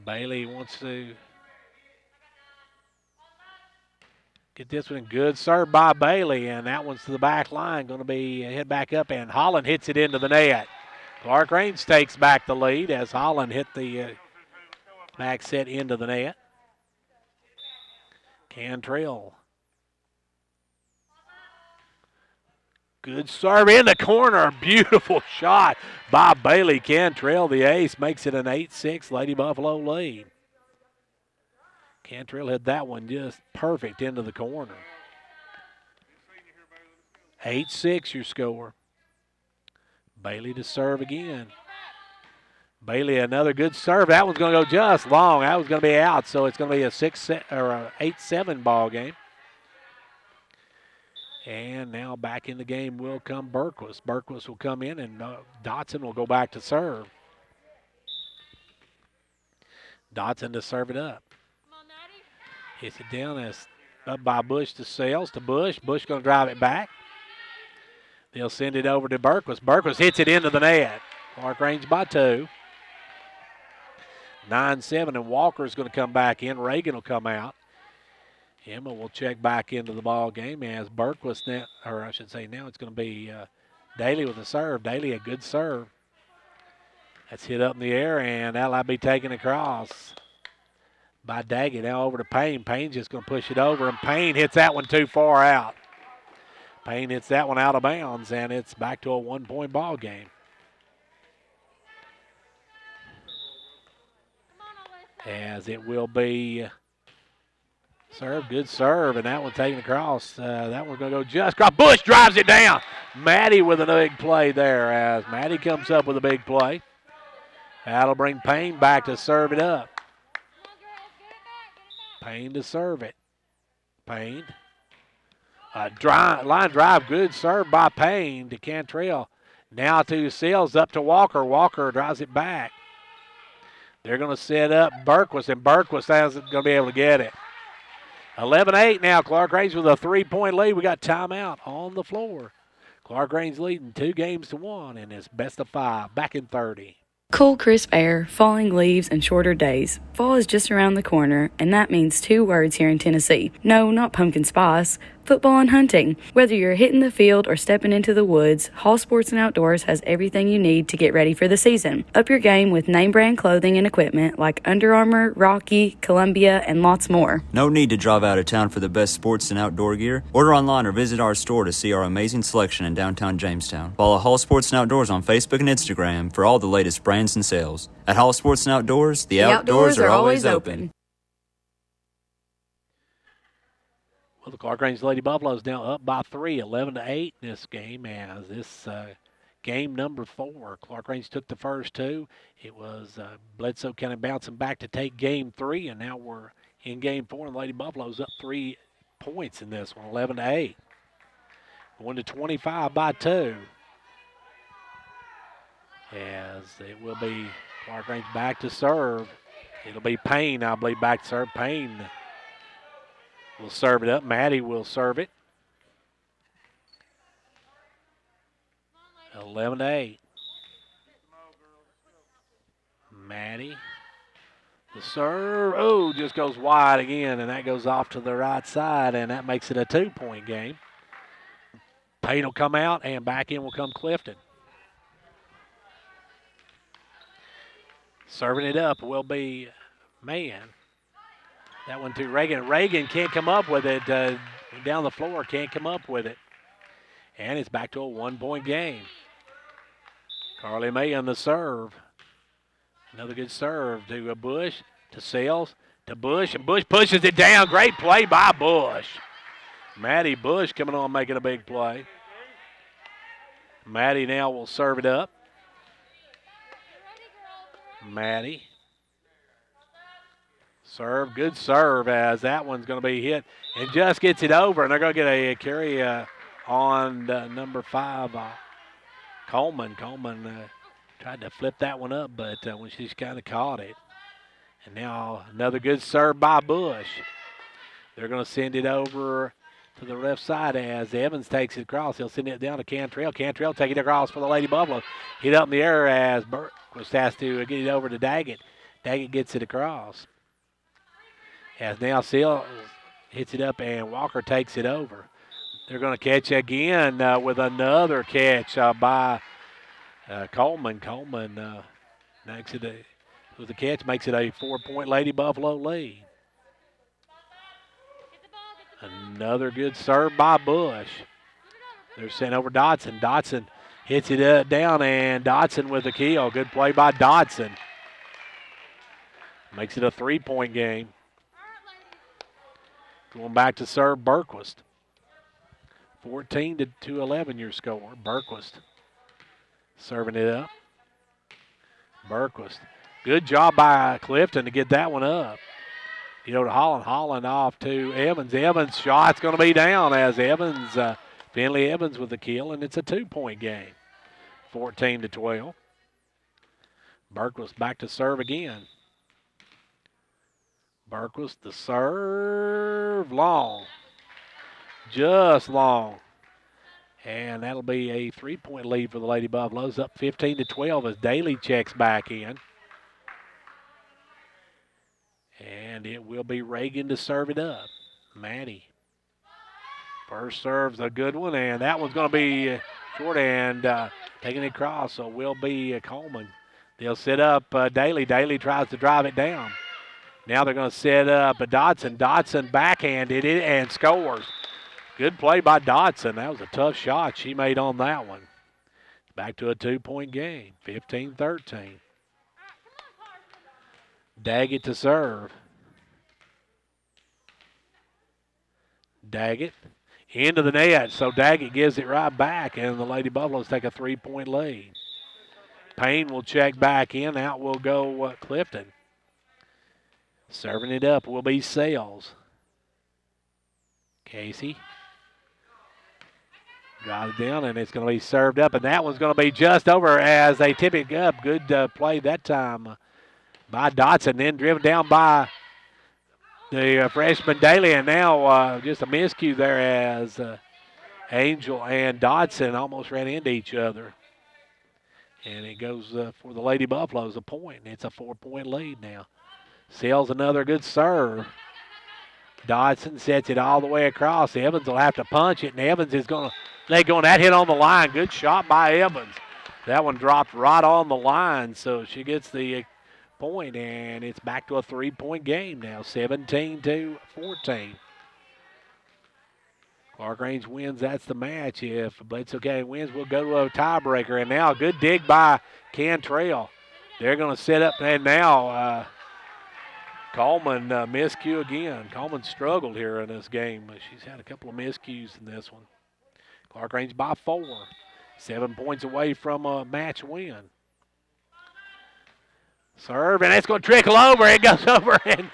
Bailey wants to get this one. Good serve by Bailey, and that one's to the back line. Going to be hit back up, and Holland hits it into the net. Clarkrange takes back the lead as Holland hit the back set into the net. Cantrell. Good serve in the corner. Beautiful shot by Bailey Cantrell. The ace makes it an 8-6 Lady Buffalo lead. Cantrell hit that one just perfect into the corner. 8-6 your score. Bailey to serve again. Bailey, another good serve. That one's going to go just long. That was going to be out, so it's going to be a 8-7 ball game. And now back in the game will come Berquist. Berquist will come in, and Dotson will go back to serve. Dotson to serve it up. Hits it down as up by Bush to Sales to Bush. Bush going to drive it back. They'll send it over to Berquist. Berquist hits it into the net. Clarkrange by 2. 9-7, and Walker's going to come back in. Reagan will come out. Emma will check back into the ball game as Berquist now, or I should say now it's going to be Daly with a serve. Daly, a good serve. That's hit up in the air, and that'll be taken across by Daggett. Now over to Payne. Payne's just going to push it over, and Payne hits that one too far out. Payne hits that one out of bounds, and it's back to a 1-point ball game. As it will be serve, good serve, and that one taken across. That one's going to go just across. Bush drives it down. Maddie with a big play there as Maddie comes up with a big play. That'll bring Payne back to serve it up. Payne to serve it. Payne. Line drive, good serve by Payne to Cantrell. Now to Seals, up to Walker. Walker drives it back. They're going to set up Berquist, and Berquist isn't going to be able to get it. 11-8 now. Clarkrange with a 3-point lead. We got timeout on the floor. Clarkrange leading 2-1 in this best of 5. Back in 30. Cool, crisp air, falling leaves, and shorter days. Fall is just around the corner, and that means 2 words here in Tennessee. No, not pumpkin spice. Football and hunting. Whether you're hitting the field or stepping into the woods, Hall Sports and Outdoors has everything you need to get ready for the season. Up your game with name brand clothing and equipment like Under Armour, Rocky, Columbia, and lots more. No need to drive out of town for the best sports and outdoor gear. Order online or visit our store to see our amazing selection in downtown Jamestown. Follow Hall Sports and Outdoors on Facebook and Instagram for all the latest brands and sales. At Hall Sports and Outdoors, the outdoors are always open. Well, the Clarkrange Lady Buffaloes now up by 3, 11-8 in this game as this game number 4. Clarkrange took the first 2. It was Bledsoe kind of bouncing back to take game 3, and now we're in game 4, and Lady Buffaloes up 3 points in this one, 11-8. Going to 25 by 2. As it will be Clarkrange back to serve. It'll be Payne, I believe, back to serve. Payne will serve it up. Maddie will serve it. 11-8. Maddie. The serve. Oh, just goes wide again, and that goes off to the right side, and that makes it a 2-point game. Payne will come out, and back in will come Clifton. Serving it up will be Mann. That one to Reagan. Reagan can't come up with it. Down the floor, can't come up with it. And it's back to a 1-point game. Carly May on the serve. Another good serve to Bush, to Sales, to Bush, and Bush pushes it down. Great play by Bush. Maddie Bush coming on making a big play. Maddie now will serve it up. Maddie. Serve, good serve as that one's going to be hit and just gets it over, and they're going to get a carry on number 5, Coleman. Coleman tried to flip that one up, but when she's kind of caught it. And now another good serve by Bush. They're going to send it over to the left side as Evans takes it across. He'll send it down to Cantrell. Cantrell taking it across for the Lady Buffalo. Hit up in the air as Berquist has to get it over to Daggett. Daggett gets it across. As now Seal hits it up and Walker takes it over. They're going to catch again with another catch by Coleman makes it with the catch, makes it a 4-point Lady Buffalo lead. Another good serve by Bush. They're sent over Dotson. Dotson hits it down, and Dotson with the kill. Good play by Dotson. Makes it a 3-point game. Going back to serve Berquist. 14-11 your score. Berquist serving it up. Berquist. Good job by Clifton to get that one up. To Holland. Holland off to Evans. Evans' shot's going to be down as Finley Evans with the kill, and it's a 2-point game. 14-12. Berquist back to serve again. Berquist the serve long. Just long. And that'll be a 3-point lead for the Lady Buffaloes, up 15-12 as Daly checks back in. And it will be Reagan to serve it up. Maddie. First serve's a good one, and that one's going to be short and taking it across, so will be Coleman. They'll set up Daly. Daly tries to drive it down. Now they're going to set up Dotson. Dotson backhanded it and scores. Good play by Dotson. That was a tough shot she made on that one. Back to a 2-point game, 15-13. Daggett to serve. Daggett into the net, so Daggett gives it right back, and the Lady Buffaloes take a 3-point lead. Payne will check back in. Out will go Clifton. Serving it up will be Sales. Casey drives it down, and it's going to be served up, and that one's going to be just over as they tip it up. Good play that time by Dotson, then driven down by the freshman Daly, and now just a miscue there as Angel and Dotson almost ran into each other. And it goes for the Lady Buffaloes a point, and it's a 4-point lead now. Sells another good serve. Dodson sets it all the way across. Evans will have to punch it, and Evans is going to let go, and that hit on the line. Good shot by Evans. That one dropped right on the line, so she gets the point, and it's back to a 3-point game now, 17-14. Clarkrange wins, that's the match. If Bledsoe County wins, we'll go to a tiebreaker. And now a good dig by Cantrell. They're going to set up, and now Coleman miscue again. Coleman struggled here in this game, but she's had a couple of miscues in this one. Clarkrange by 4. 7 points away from a match win. Serve, and it's going to trickle over. It goes over, and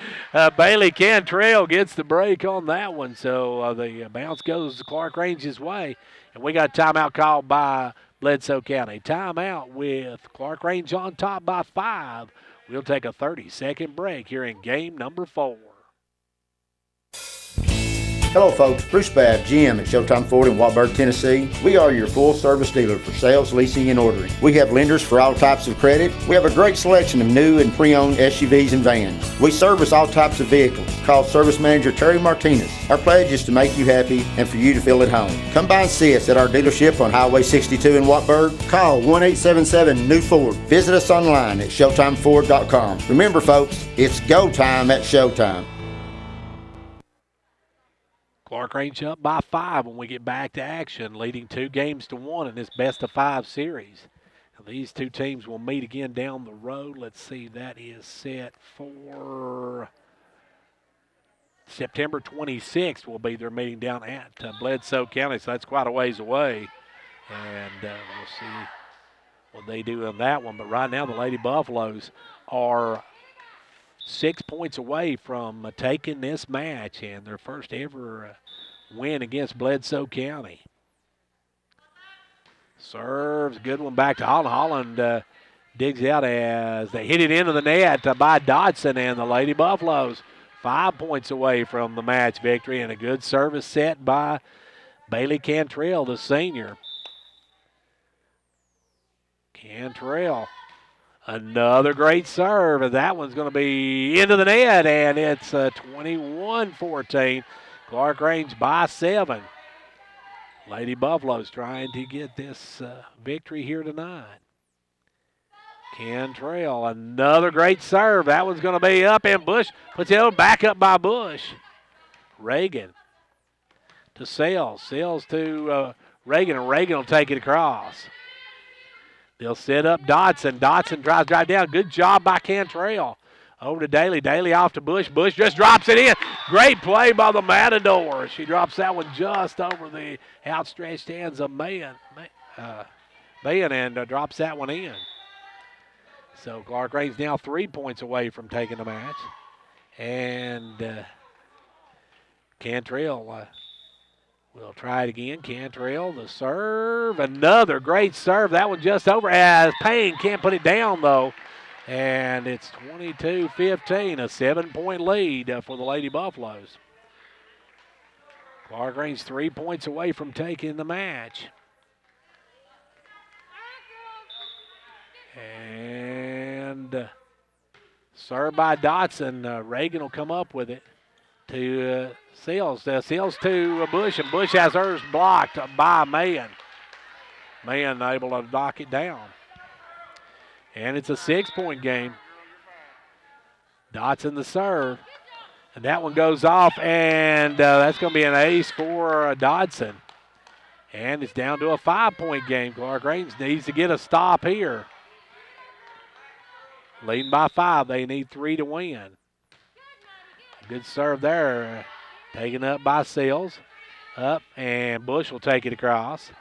Bailey Cantrell gets the break on that one. So the bounce goes Clarkrange's way. And we got a timeout called by Bledsoe County. Timeout with Clarkrange on top by 5. We'll take a 30-second break here in game number 4. Hello folks, Bruce Babb, GM at Showtime Ford in Walberg, Tennessee. We are your full service dealer for sales, leasing, and ordering. We have lenders for all types of credit. We have a great selection of new and pre-owned SUVs and vans. We service all types of vehicles. Call Service Manager Terry Martinez. Our pledge is to make you happy and for you to feel at home. Come by and see us at our dealership on Highway 62 in Watburg. Call 1-877-NEW-FORD. Visit us online at ShowtimeFord.com. Remember folks, it's go time at Showtime. Clarkrange up by 5 when we get back to action, leading 2-1 in this best-of-5 series. Now, these two teams will meet again down the road. Let's see, that is set for September 26th will be their meeting down at Bledsoe County, so that's quite a ways away. And we'll see what they do on that one. But right now the Lady Buffaloes are 6 points away from taking this match and their first ever win against Bledsoe County. Serves, good one back to Holland. Holland digs out as they hit it into the net by Dodson, and the Lady Buffaloes 5 points away from the match victory, and a good service set by Bailey Cantrell, the senior. Cantrell. Another great serve, and that one's going to be into the net, and it's 21-14. Clarkrange by 7. Lady Buffaloes trying to get this victory here tonight. Cantrell, another great serve. That one's going to be up, and Bush puts it back up by Bush. Reagan to Sales. Sales to Reagan, and Reagan will take it across. They'll set up Dotson. Dotson drives right down. Good job by Cantrell. Over to Daly. Daly off to Bush. Bush just drops it in. Great play by the Matador. She drops that one just over the outstretched hands of Mayan and drops that one in. So Clarkrange now 3 points away from taking the match. And Cantrell will try it again. Cantrell, the serve. Another great serve. That one just over as Payne can't put it down, though. And it's 22-15, a 7-point lead for the Lady Buffaloes. Clarkrange 3 points away from taking the match. And served by Dotson. Reagan will come up with it to Seals. Seals to Bush, and Bush has hers blocked by Mayan. Mayan able to knock it down. And it's a 6-point game. Dotson the serve. And that one goes off, and that's going to be an ace for Dodson. And it's down to a 5-point game. Clarkrange needs to get a stop here. Leading by 5. They need 3 to win. A good serve there. Taken up by Seals. Up, and Bush will take it across.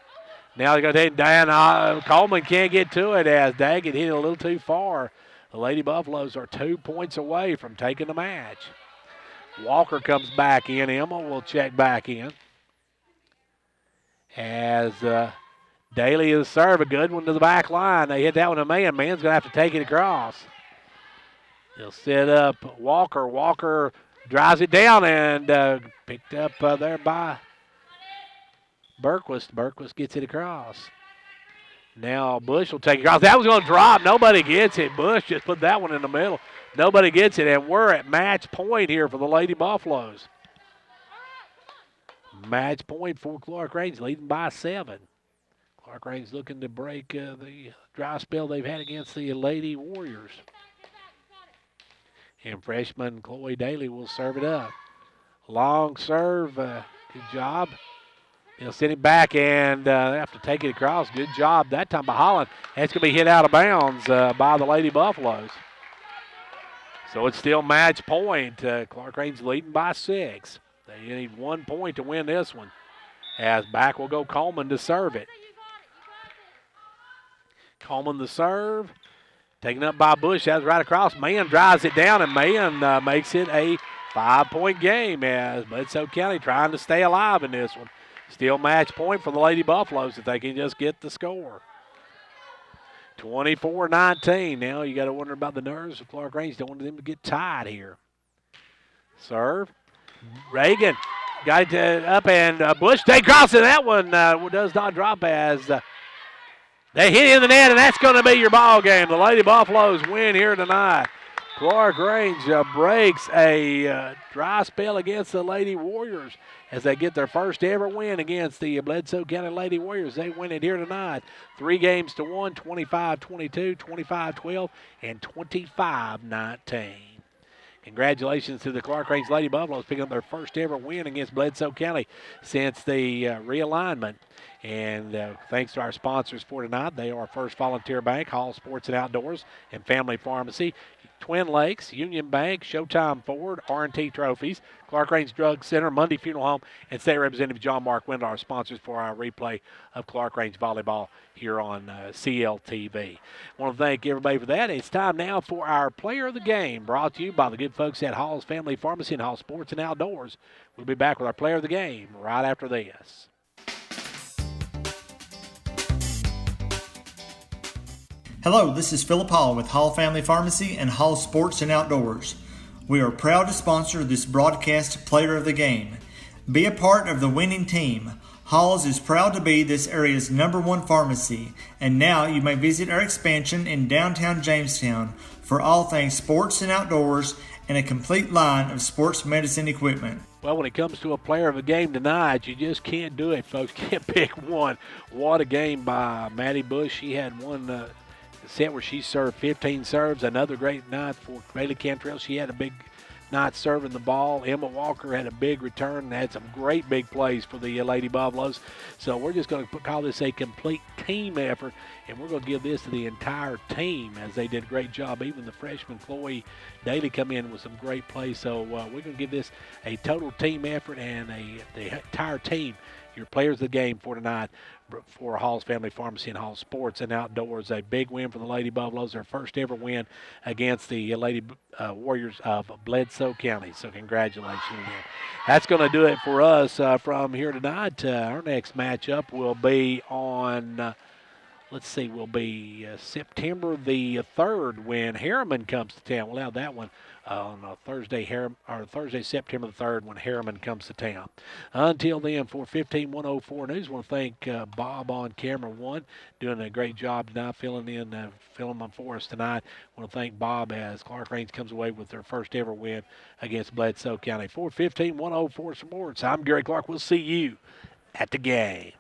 Now they're going to take it down. Coleman can't get to it as Daggett hit it a little too far. The Lady Buffaloes are 2 points away from taking the match. Walker comes back in. Emma will check back in. As Daly is serve, a good one to the back line. They hit that one to Mann. Mann's going to have to take it across. They'll set up Walker. Walker drives it down and picked up there by Berquist. Berquist gets it across. Now Bush will take it across. That was going to drop. Nobody gets it. Bush just put that one in the middle. Nobody gets it, and we're at match point here for the Lady Buffaloes. Match point for Clarkrange, leading by 7. Clarkrange looking to break the dry spell they've had against the Lady Warriors. And freshman Chloe Daly will serve it up. Long serve. Good job. They'll send it back, and they have to take it across. Good job that time by Holland. That's going to be hit out of bounds by the Lady Buffaloes. So it's still match point. Clarkrange leading by 6. They need 1 point to win this one. As back will go Coleman to serve it. Coleman the serve. Taken up by Bush. That's right across. Mann drives it down, and Mann makes it a 5-point game as Bledsoe County trying to stay alive in this one. Still match point for the Lady Buffaloes if they can just get the score. 24-19. Now you got to wonder about the nerves of Clarkrange. Don't want them to get tied here. Serve. Reagan got it up, and Bush takes across, and that one does not drop as they hit it in the net, and that's going to be your ball game. The Lady Buffaloes win here tonight. Clarkrange breaks a dry spell against the Lady Warriors as they get their first ever win against the Bledsoe County Lady Warriors. They win it here tonight. 3 games to 1, 25-22, 25-12, and 25-19. Congratulations to the Clarkrange Lady Buffaloes picking up their first ever win against Bledsoe County since the realignment. And thanks to our sponsors for tonight, they are First Volunteer Bank, Hall Sports and Outdoors, and Family Pharmacy, Twin Lakes, Union Bank, Showtime Ford, R&T Trophies, Clarkrange Drug Center, Monday Funeral Home, and State Representative John Mark Wendell are sponsors for our replay of Clarkrange Volleyball here on CLTV. I want to thank everybody for that. It's time now for our Player of the Game, brought to you by the good folks at Hall's Family Pharmacy and Hall Sports and Outdoors. We'll be back with our Player of the Game right after this. Hello, this is Philip Hall with Hall Family Pharmacy and Hall Sports and Outdoors. We are proud to sponsor this broadcast Player of the Game. Be a part of the winning team. Hall's is proud to be this area's #1 pharmacy, and now you may visit our expansion in downtown Jamestown for all things sports and outdoors and a complete line of sports medicine equipment. Well, when it comes to a player of the game tonight, you just can't do it, folks. Can't pick one. What a game by Maddie Bush. She had one set where she served 15 serves. Another great night for Bailey Cantrell. She had a big night serving the ball. Emma Walker had a big return and had some great big plays for the Lady Buffaloes. So we're just going to call this a complete team effort, and we're going to give this to the entire team as they did a great job. Even the freshman Chloe Daly come in with some great plays. So we're going to give this a total team effort, and the entire team your players of the game for tonight for Hall's Family Pharmacy and Hall Sports and Outdoors. A big win for the Lady Buffaloes, their first ever win against the Lady Warriors of Bledsoe County. So congratulations again. That's going to do it for us from here tonight. Our next matchup will be on will be September the 3rd when Harriman comes to town. We'll have that one on Thursday, September the 3rd when Harriman comes to town. Until then, for 15104 News, I want to thank Bob on camera one, doing a great job tonight, filling for us tonight. I want to thank Bob as Clarkrange comes away with their first ever win against Bledsoe County. For 15104 Sports, I'm Gary Clark. We'll see you at the game.